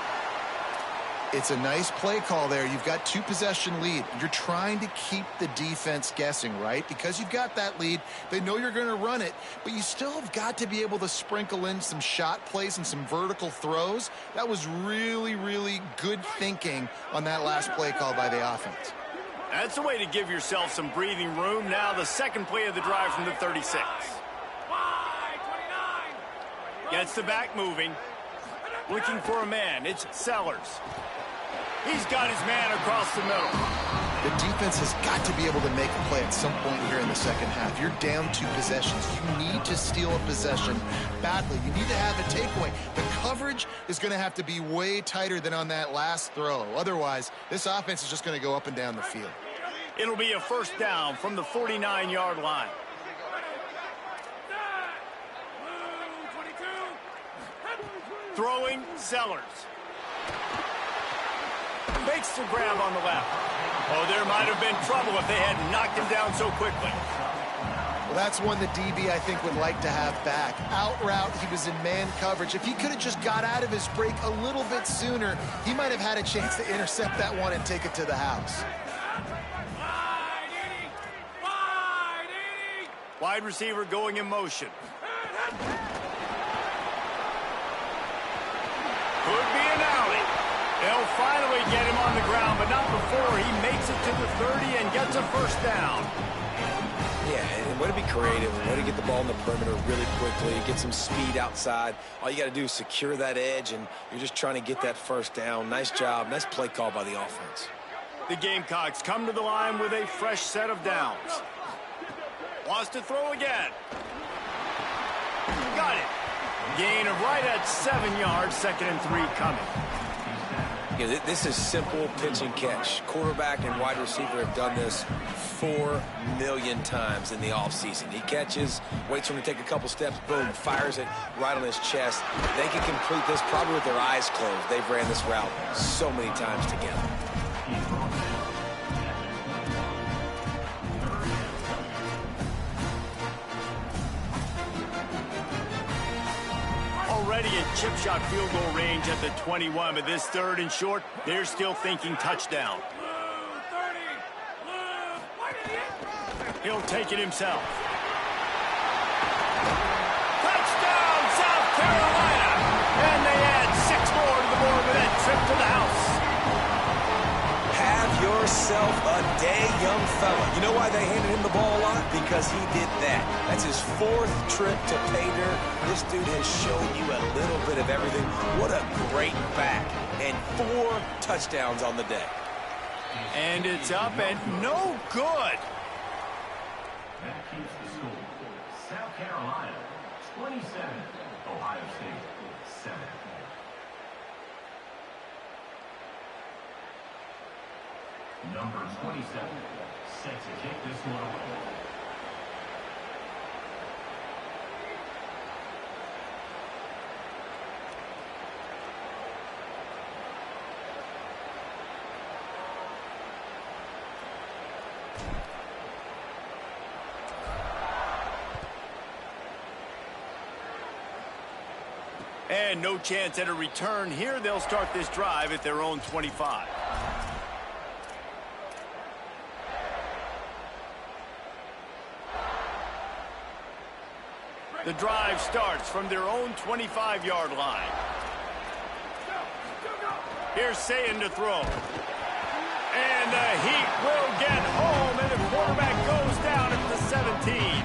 It's a nice play call there. You've got 2-possession lead. You're trying to keep the defense guessing, right? Because you've got that lead, they know you're going to run it, but you still have got to be able to sprinkle in some shot plays and some vertical throws. That was really, really good thinking on that last play call by the offense. That's a way to give yourself some breathing room. Now the second play of the drive from the 36. Gets the back moving. Looking for a man. It's Sellers. He's got his man across the middle. The defense has got to be able to make a play at some point here in the second half. You're down 2 possessions. You need to steal a possession badly. You need to have a takeaway. The coverage is going to have to be way tighter than on that last throw. Otherwise, this offense is just going to go up and down the field. It'll be a first down from the 49-yard line. Throwing, Sellers. Makes the grab on the left. Oh, there might have been trouble if they had knocked him down so quickly. Well, that's one the DB, I think, would like to have back. Out route, he was in man coverage. If he could have just got out of his break a little bit sooner, he might have had a chance to intercept that one and take it to the house. Wide receiver going in motion. Could be an alley. They'll finally get him on the ground, but not before he makes it to the 30 and gets a first down. Yeah, and way to be creative, way to get the ball in the perimeter really quickly, get some speed outside. All you got to do is secure that edge, and you're just trying to get that first down. Nice job. Nice play call by the offense. The Gamecocks come to the line with a fresh set of downs. Wants to throw again. Got it. Gain of right at 7 yards, 2nd and 3 coming. Yeah, this is simple pitch and catch. Quarterback and wide receiver have done this 4 million times in the offseason. He catches, waits for him to take a couple steps, boom, fires it right on his chest. They can complete this probably with their eyes closed. They've ran this route so many times together. Already at chip shot field goal range at the 21, but this 3rd and short, they're still thinking touchdown. He'll take it himself. Touchdown, South Carolina! And they add 6 more to the board with that trip to the house. Have yourself a day, young fella. You know why they handed him the ball a lot? Because he did that. That's his 4th trip to pay dirt. This dude has shown you a little bit of everything. What a great back. And 4 touchdowns on the day. And it's up and no good. That keeps the score. South Carolina, 27. Ohio State, 7. Number 27, set to kick this one away. And no chance at a return here. They'll start this drive at their own 25. The drive starts from their own 25-yard line. Here's Sayin to throw. And the Heat will get home, and the quarterback goes down at the 17.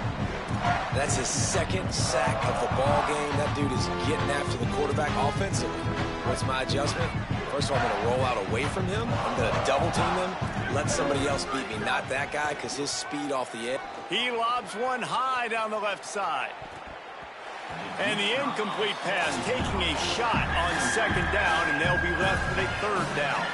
That's his 2nd sack of the ball game. That dude is getting after the quarterback offensively. What's my adjustment? First of all, I'm going to roll out away from him. I'm going to double team him. Let somebody else beat me, not that guy, because his speed off the edge. He lobs one high down the left side. And the incomplete pass taking a shot on 2nd down, and they'll be left with a 3rd down.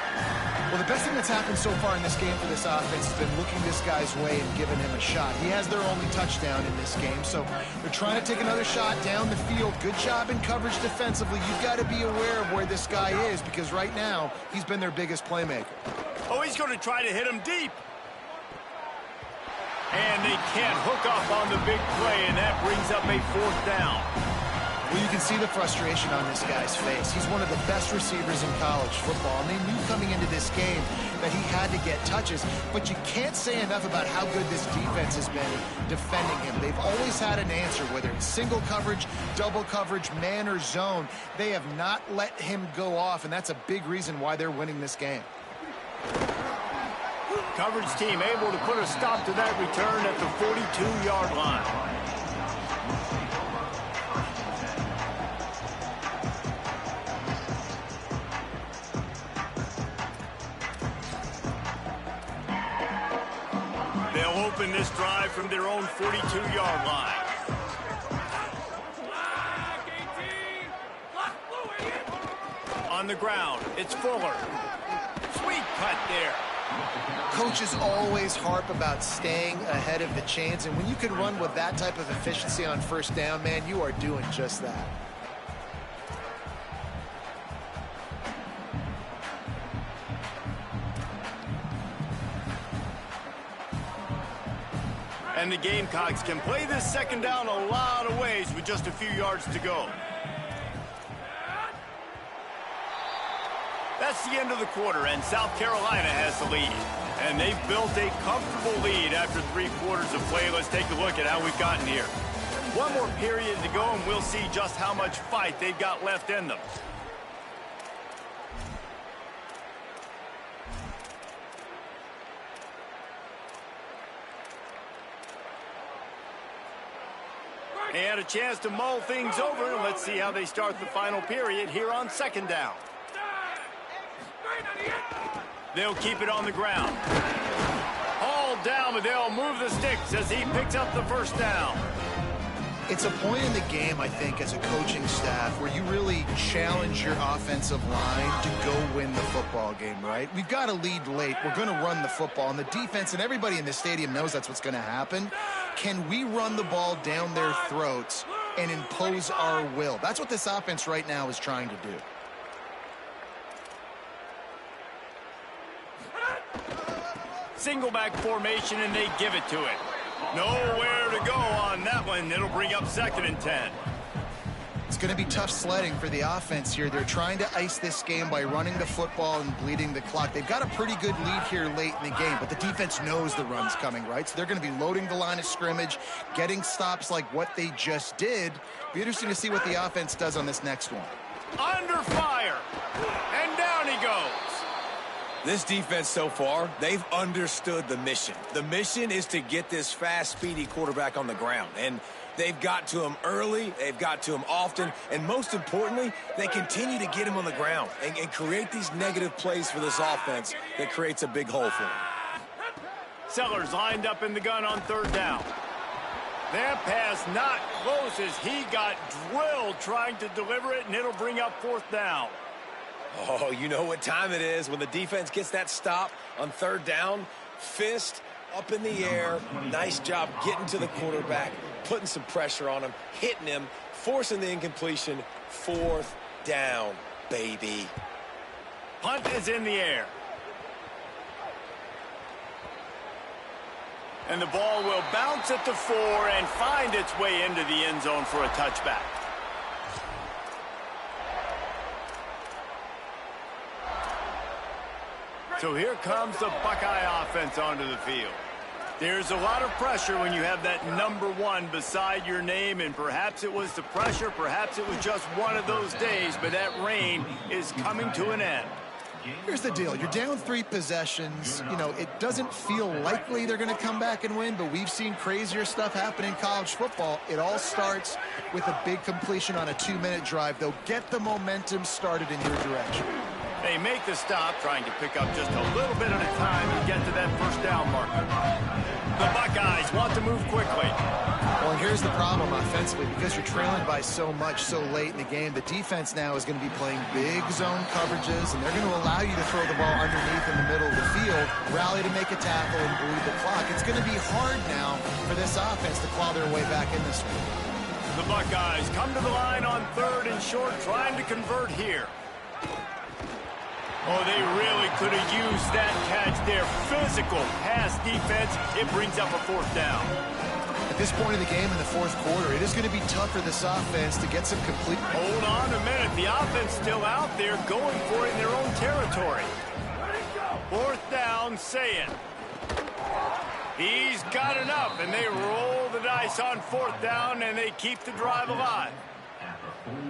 Well, the best thing that's happened so far in this game for this offense has been looking this guy's way and giving him a shot. He has their only touchdown in this game, so they're trying to take another shot down the field. Good job in coverage defensively. You've got to be aware of where this guy is, because right now he's been their biggest playmaker. Oh, he's going to try to hit him deep. And they can't hook up on the big play, and that brings up a 4th down. Well, you can see the frustration on this guy's face. He's one of the best receivers in college football, and they knew coming into this game that he had to get touches. But you can't say enough about how good this defense has been defending him. They've always had an answer, whether it's single coverage, double coverage, man or zone. They have not let him go off, and that's a big reason why they're winning this game. Coverage team able to put a stop to that return at the 42-yard line. They'll open this drive from their own 42-yard line. On the ground, it's Fuller. Sweet cut there. Coaches always harp about staying ahead of the chains, and when you can run with that type of efficiency on 1st down, man, you are doing just that. And the Gamecocks can play this 2nd down a lot of ways with just a few yards to go. That's the end of the quarter, and South Carolina has the lead. And they've built a comfortable lead after 3 quarters of play. Let's take a look at how we've gotten here. One more period to go, and we'll see just how much fight they've got left in them. And a chance to mull things over. Let's see how they start the final period here on 2nd down. They'll keep it on the ground. Hauled down, but they'll move the sticks as he picks up the 1st down. It's a point in the game, I think, as a coaching staff where you really challenge your offensive line to go win the football game, right? We've got to lead late. We're going to run the football. And the defense and everybody in the stadium knows that's what's going to happen. Can we run the ball down their throats and impose our will? That's what this offense right now is trying to do. Single back formation, and they give it to it. Nowhere to go on that one. It'll bring up 2nd and 10. It's going to be tough sledding for the offense here. They're trying to ice this game by running the football and bleeding the clock. They've got a pretty good lead here late in the game, but the defense knows the run's coming, right? So they're going to be loading the line of scrimmage, getting stops like what they just did. Be interesting to see what the offense does on this next one. Under fire, and down he goes. This defense so far, they've understood the mission. The mission is to get this fast, speedy quarterback on the ground. And they've got to him early, they've got to him often, and most importantly, they continue to get him on the ground and create these negative plays for this offense that creates a big hole for them. Sellers lined up in the gun on 3rd down. That pass not close as he got drilled trying to deliver it, and it'll bring up 4th down. Oh, you know what time it is when the defense gets that stop on 3rd down. Fist up in the air. Nice job getting to the quarterback, putting some pressure on him, hitting him, forcing the incompletion. 4th down, baby. Punt is in the air. And the ball will bounce at the 4 and find its way into the end zone for a touchback. So here comes the Buckeye offense onto the field. There's a lot of pressure when you have that number 1 beside your name, and perhaps it was the pressure, perhaps it was just one of those days, but that reign is coming to an end. Here's the deal. You're down 3 possessions. You know, it doesn't feel likely they're going to come back and win, but we've seen crazier stuff happen in college football. It all starts with a big completion on a 2-minute drive. They'll get the momentum started in your direction. They make the stop, trying to pick up just a little bit at a time to get to that 1st down marker. The Buckeyes want to move quickly. Well, and here's the problem offensively. Because you're trailing by so much so late in the game, the defense now is going to be playing big zone coverages, and they're going to allow you to throw the ball underneath in the middle of the field, rally to make a tackle, and bleed the clock. It's going to be hard now for this offense to claw their way back in this one. The Buckeyes come to the line on 3rd and short, trying to convert here. Oh, they really could have used that catch there. Physical pass defense. It brings up a fourth down. At this point in the game in the fourth quarter, it is going to be tough for this offense to get some complete... Hold on a minute. The offense still out there going for it in their own territory. Fourth down, Saying. He's got enough, and they roll the dice on fourth down, and they keep the drive alive.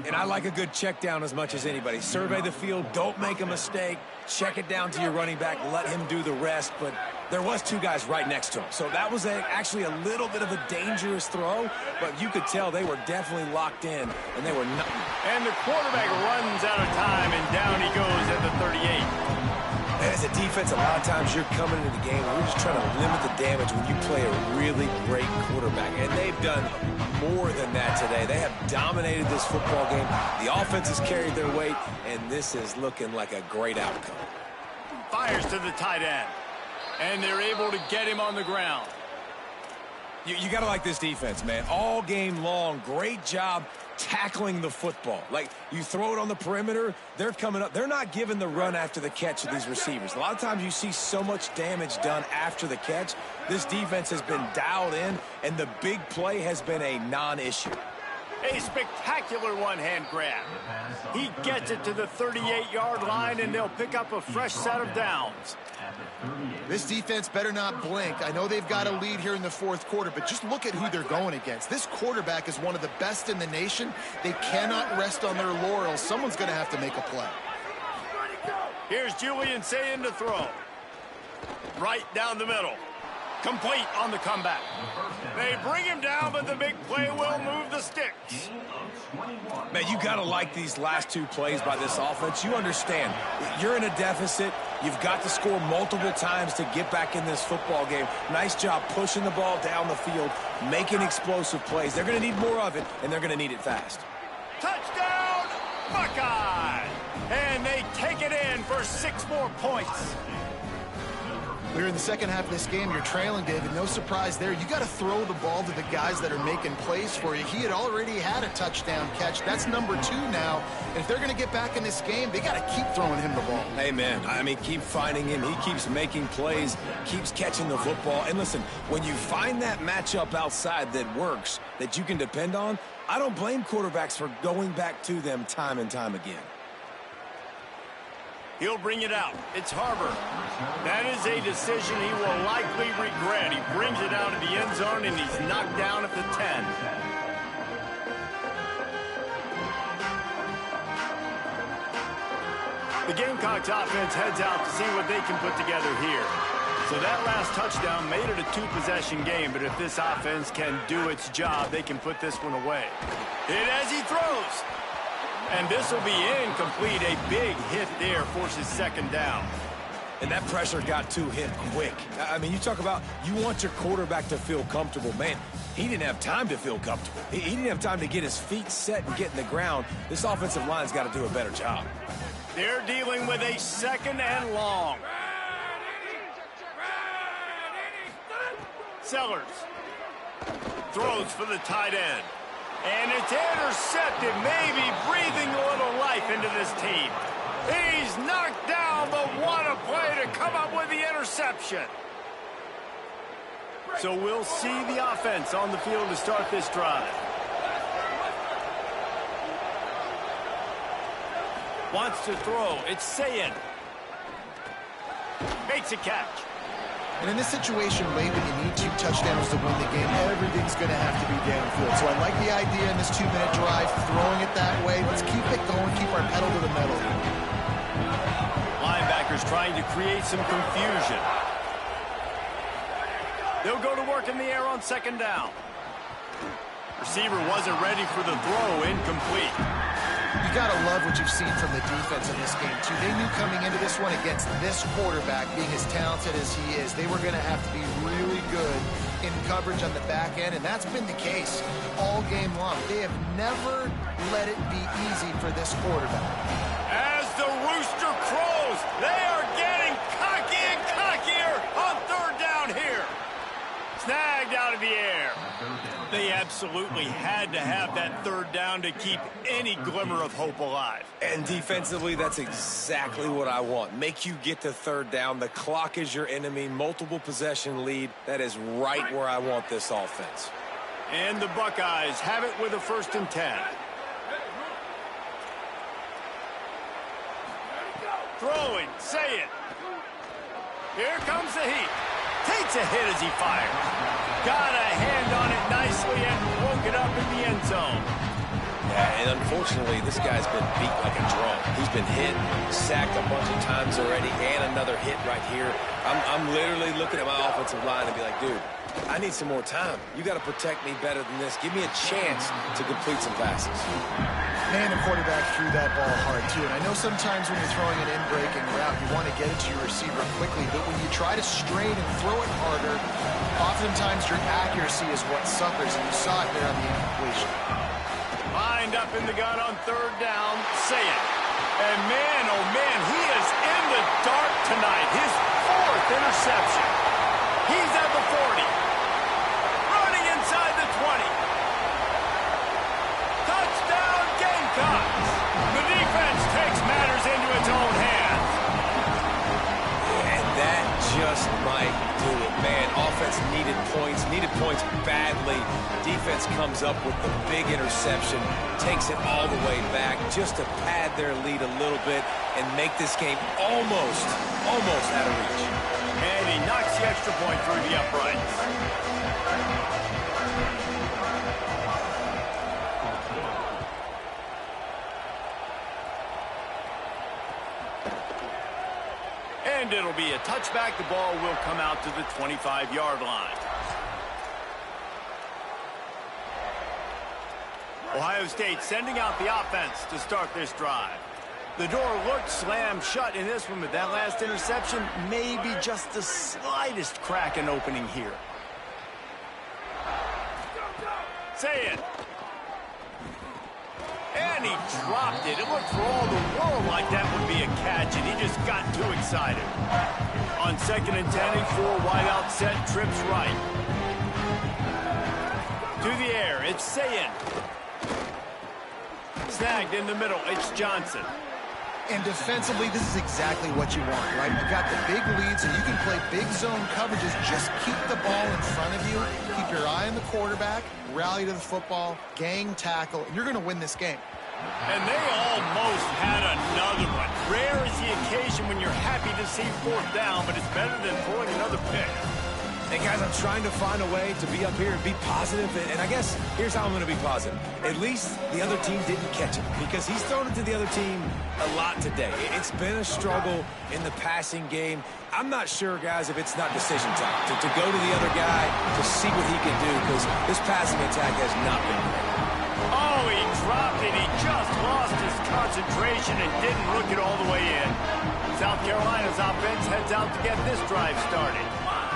And I like a good check down as much as anybody. Survey the field, don't make a mistake, check it down to your running back, let him do the rest. But there was two guys right next to him. So that was actually a little bit of a dangerous throw, but you could tell they were definitely locked in, and they were not. And the quarterback runs out of time, and down he goes at the 38. As a defense, a lot of times you're coming into the game and we're just trying to limit the damage when you play a really great quarterback. And they've done more than that today. They have dominated this football game. The offense has carried their weight, and this is looking like a great outcome. Fires to the tight end, and they're able to get him on the ground. You got to like this defense, man. All game long, great job tackling the football. Like, you throw it on the perimeter, they're coming up. They're not giving the run after the catch to these receivers. A lot of times you see so much damage done after the catch. This defense has been dialed in, and the big play has been a non-issue. A spectacular one-hand grab. He gets it to the 38-yard line, and they'll pick up a fresh set of downs. This defense better not blink. I know they've got a lead here in the fourth quarter, but just look at who they're going against. This quarterback is one of the best in the nation. They cannot rest on their laurels. Someone's going to have to make a play. Here's Julian Saying to throw. Right down the middle. Complete on the comeback. They bring him down, but the big play will move the sticks. Man, you got to like these last two plays by this offense. You understand, you're in a deficit. You've got to score multiple times to get back in this football game. Nice job pushing the ball down the field, making explosive plays. They're going to need more of it, and they're going to need it fast. Touchdown, Buckeyes! And they take it in for 6 more points. We're in the second half of this game. You're trailing, David. No surprise there. You got to throw the ball to the guys that are making plays for you. He had already had a touchdown catch. That's number 2 now. And if they're going to get back in this game, they got to keep throwing him the ball. Amen. I mean, keep finding him. He keeps making plays, keeps catching the football. And listen, when you find that matchup outside that works, that you can depend on, I don't blame quarterbacks for going back to them time and time again. He'll bring it out. It's Harbor. That is a decision he will likely regret. He brings it out of the end zone, and he's knocked down at the 10. The Gamecocks offense heads out to see what they can put together here. So that last touchdown made it a 2-possession game, but if this offense can do its job, they can put this one away. Hit as he throws. And this will be incomplete. A big hit there forces second down. And that pressure got to him quick. I mean, you talk about you want your quarterback to feel comfortable. Man, he didn't have time to feel comfortable. He didn't have time to get his feet set and get in the ground. This offensive line's got to do a better job. They're dealing with a 2nd and long. Sellers throws for the tight end. And it's intercepted, maybe breathing a little life into this team. He's knocked down, but what a play to come up with the interception. So we'll see the offense on the field to start this drive. Wants to throw. It's Saying. Makes a catch. And in this situation late when you need 2 touchdowns to win the game, everything's going to have to be downfield. So I like the idea in this 2-minute drive, throwing it that way. Let's keep it going, keep our pedal to the metal. Linebackers trying to create some confusion. They'll go to work in the air on 2nd down. Receiver wasn't ready for the throw, incomplete. You got to love what you've seen from the defense in this game, too. They knew coming into this one against this quarterback, being as talented as he is, they were going to have to be really good in coverage on the back end, and that's been the case all game long. They have never let it be easy for this quarterback. As the rooster crows, they are getting cocky and cockier on 3rd down here. Snagged out of the air. They have absolutely had to have that third down to keep any glimmer of hope alive. And defensively, that's exactly what I want. Make you get to third down. The clock is your enemy. Multiple possession lead. That is right where I want this offense. And the Buckeyes have it with a 1st and 10. Throwing, say it. Here comes the heat. Takes a hit as he fires. Got a hand on it nicely and broke it up in the end zone. Yeah, and unfortunately, this guy's been beat like a drum. He's been hit, sacked a bunch of times already, and another hit right here. I'm literally looking at my offensive line and be like, dude, I need some more time. You got to protect me better than this. Give me a chance to complete some passes. Man, the quarterback threw that ball hard, too. And I know sometimes when you're throwing an in-breaking route, you want to get it to your receiver quickly. But when you try to strain and throw it harder, oftentimes your accuracy is what suffers. And you saw it there on the incompletion. Lined up in the gun on 3rd down. Say it. And man, oh man, he is in the dark tonight. His 4th interception. He's at the 40. Running inside the 20. Touchdown Gamecocks. The defense takes matters into its own hands. And that just might do it, man. Offense needed points badly. Defense comes up with the big interception, takes it all the way back just to pad their lead a little bit and make this game almost out of reach. And he knocks the extra point through the uprights. And it'll be a touchback. The ball will come out to the 25-yard line. Ohio State sending out the offense to start this drive. The door looked slammed shut in this one, but that last interception may be just the slightest crack in opening here. Say it. And he dropped it. It looked for all the world like that would be a catch, and he just got too excited. On 2nd and 10, a 4-wide out set, trips right. To the air, it's Sayin. Snagged in the middle, it's Johnson. And defensively, this is exactly what you want, right? You've got the big lead, so you can play big zone coverages. Just keep the ball in front of you. Keep your eye on the quarterback. Rally to the football. Gang tackle. You're going to win this game. And they almost had another one. Rare is the occasion when you're happy to see 4th down, but it's better than throwing another pick. Hey, guys, I'm trying to find a way to be up here and be positive, and I guess here's how I'm going to be positive. At least the other team didn't catch it, because he's thrown it to the other team a lot today. It's been a struggle in the passing game. I'm not sure, guys, if it's not decision time to go to the other guy to see what he can do, because this passing attack has not been great. Oh, he dropped it. He just lost his concentration and didn't look it all the way in. South Carolina's offense heads out to get this drive started.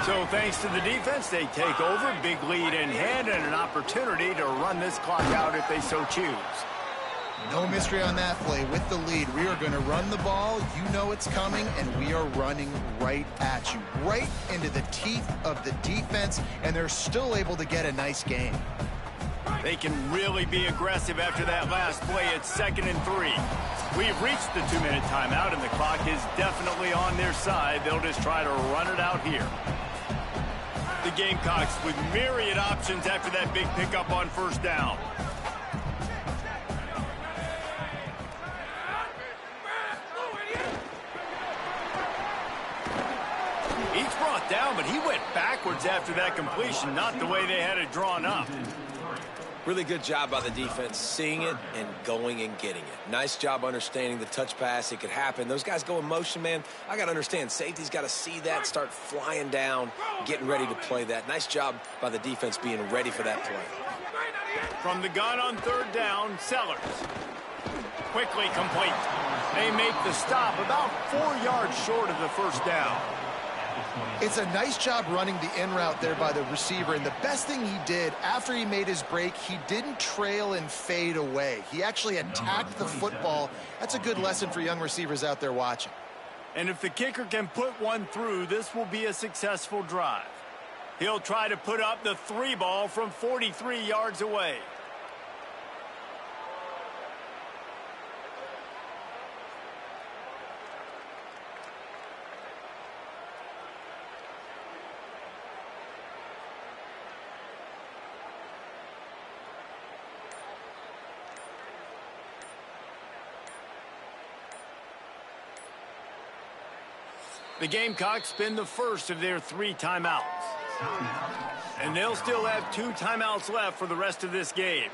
So thanks to the defense, they take over, big lead in hand, and an opportunity to run this clock out if they so choose. No mystery on that play. With the lead, we are going to run the ball. You know it's coming, and we are running right at you, right into the teeth of the defense, and they're still able to get a nice game. They can really be aggressive after that last play. It's 2nd and 3. We've reached the 2-minute timeout, and the clock is definitely on their side. They'll just try to run it out here. The Gamecocks with myriad options after that big pickup on 1st down. He's brought down, but he went backwards after that completion, not the way they had it drawn up. Really good job by the defense, seeing it and going and getting it. Nice job understanding the touch pass. It could happen. Those guys go in motion, man. I got to understand, safety's got to see that, start flying down, getting ready to play that. Nice job by the defense being ready for that play. From the gun on 3rd down, Sellers. Quickly complete. They make the stop about 4 yards short of the 1st down. It's a nice job running the in route there by the receiver, and the best thing he did after he made his break, he didn't trail and fade away. He actually attacked the football. That's a good lesson for young receivers out there watching. And if the kicker can put one through, this will be a successful drive. He'll try to put up the 3 ball from 43 yards away. The Gamecocks spend the first of their 3 timeouts. And they'll still have 2 timeouts left for the rest of this game.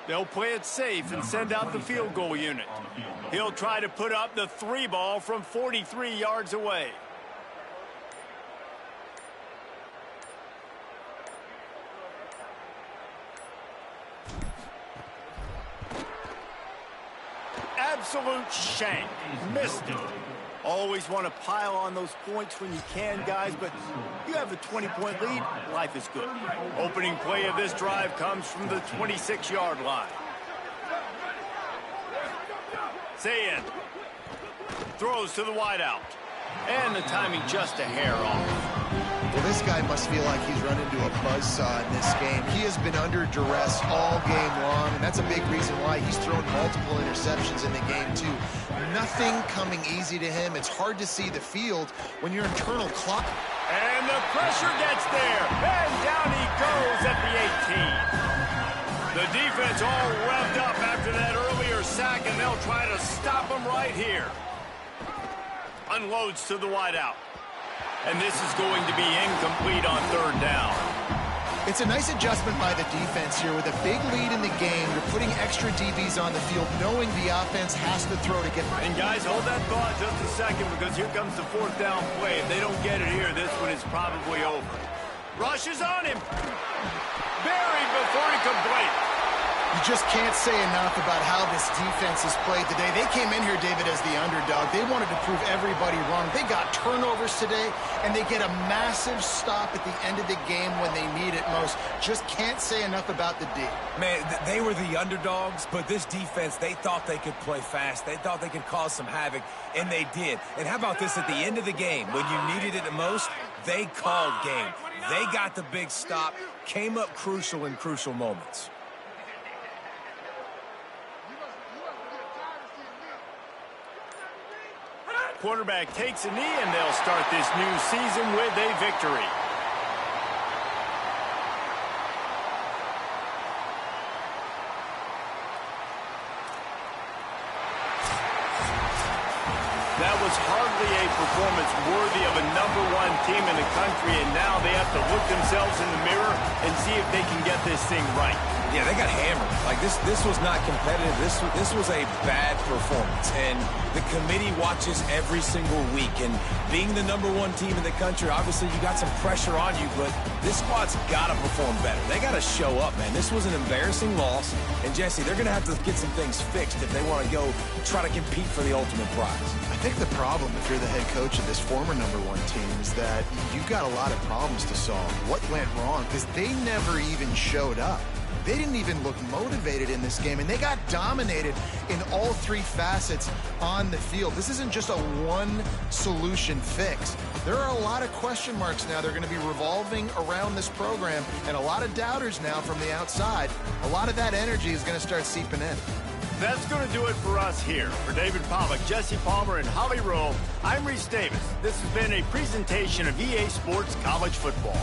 They'll play it safe and send out the field goal unit. He'll try to put up the 3 ball from 43 yards away. Absolute shank. Missed it. Always want to pile on those points when you can, guys, but you have a 20-point lead, life is good. Opening play of this drive comes from the 26-yard line. Sayin throws to the wideout. And the timing just a hair off. Well, this guy must feel like he's run into a buzzsaw in this game. He has been under duress all game long, and that's a big reason why he's thrown multiple interceptions in the game, too. Nothing coming easy to him. It's hard to see the field when your internal clock. And the pressure gets there, and down he goes at the 18. The defense all revved up after that earlier sack, and they'll try to stop him right here. Unloads to the wideout. And this is going to be incomplete on 3rd down. It's a nice adjustment by the defense here. With a big lead in the game, you're putting extra DBs on the field, knowing the offense has to throw to get... And guys, hold that thought just a second, because here comes the 4th down play. If they don't get it here, this one is probably over. Rushes on him. Buried before he could blink. You just can't say enough about how this defense has played today. They came in here, David, as the underdog. They wanted to prove everybody wrong. They got turnovers today, and they get a massive stop at the end of the game when they need it most. Just can't say enough about the D. Man, they were the underdogs, but this defense, they thought they could play fast. They thought they could cause some havoc, and they did. And how about this at the end of the game? When you needed it the most, they called game. They got the big stop, came up crucial in crucial moments. Quarterback takes a knee, and they'll start this new season with a victory. That was hardly a performance worthy of a #1 team in the country, and now they have to look themselves in the mirror and see if they can get this thing right. Yeah, they got hammered. Like, this was not competitive. This was a bad performance. And the committee watches every single week. And being the #1 team in the country, obviously you got some pressure on you, but this squad's got to perform better. They got to show up, man. This was an embarrassing loss. And, Jesse, they're going to have to get some things fixed if they want to go try to compete for the ultimate prize. I think the problem, if you're the head coach of this former #1 team, is that you've got a lot of problems to solve. What went wrong? Because they never even showed up. They didn't even look motivated in this game, and they got dominated in all 3 facets on the field. This isn't just a one-solution fix. There are a lot of question marks now. They're going to be revolving around this program, and a lot of doubters now from the outside. A lot of that energy is going to start seeping in. That's going to do it for us here. For David Pollack, Jesse Palmer, and Holly Rowe, I'm Reese Davis. This has been a presentation of EA Sports College Football.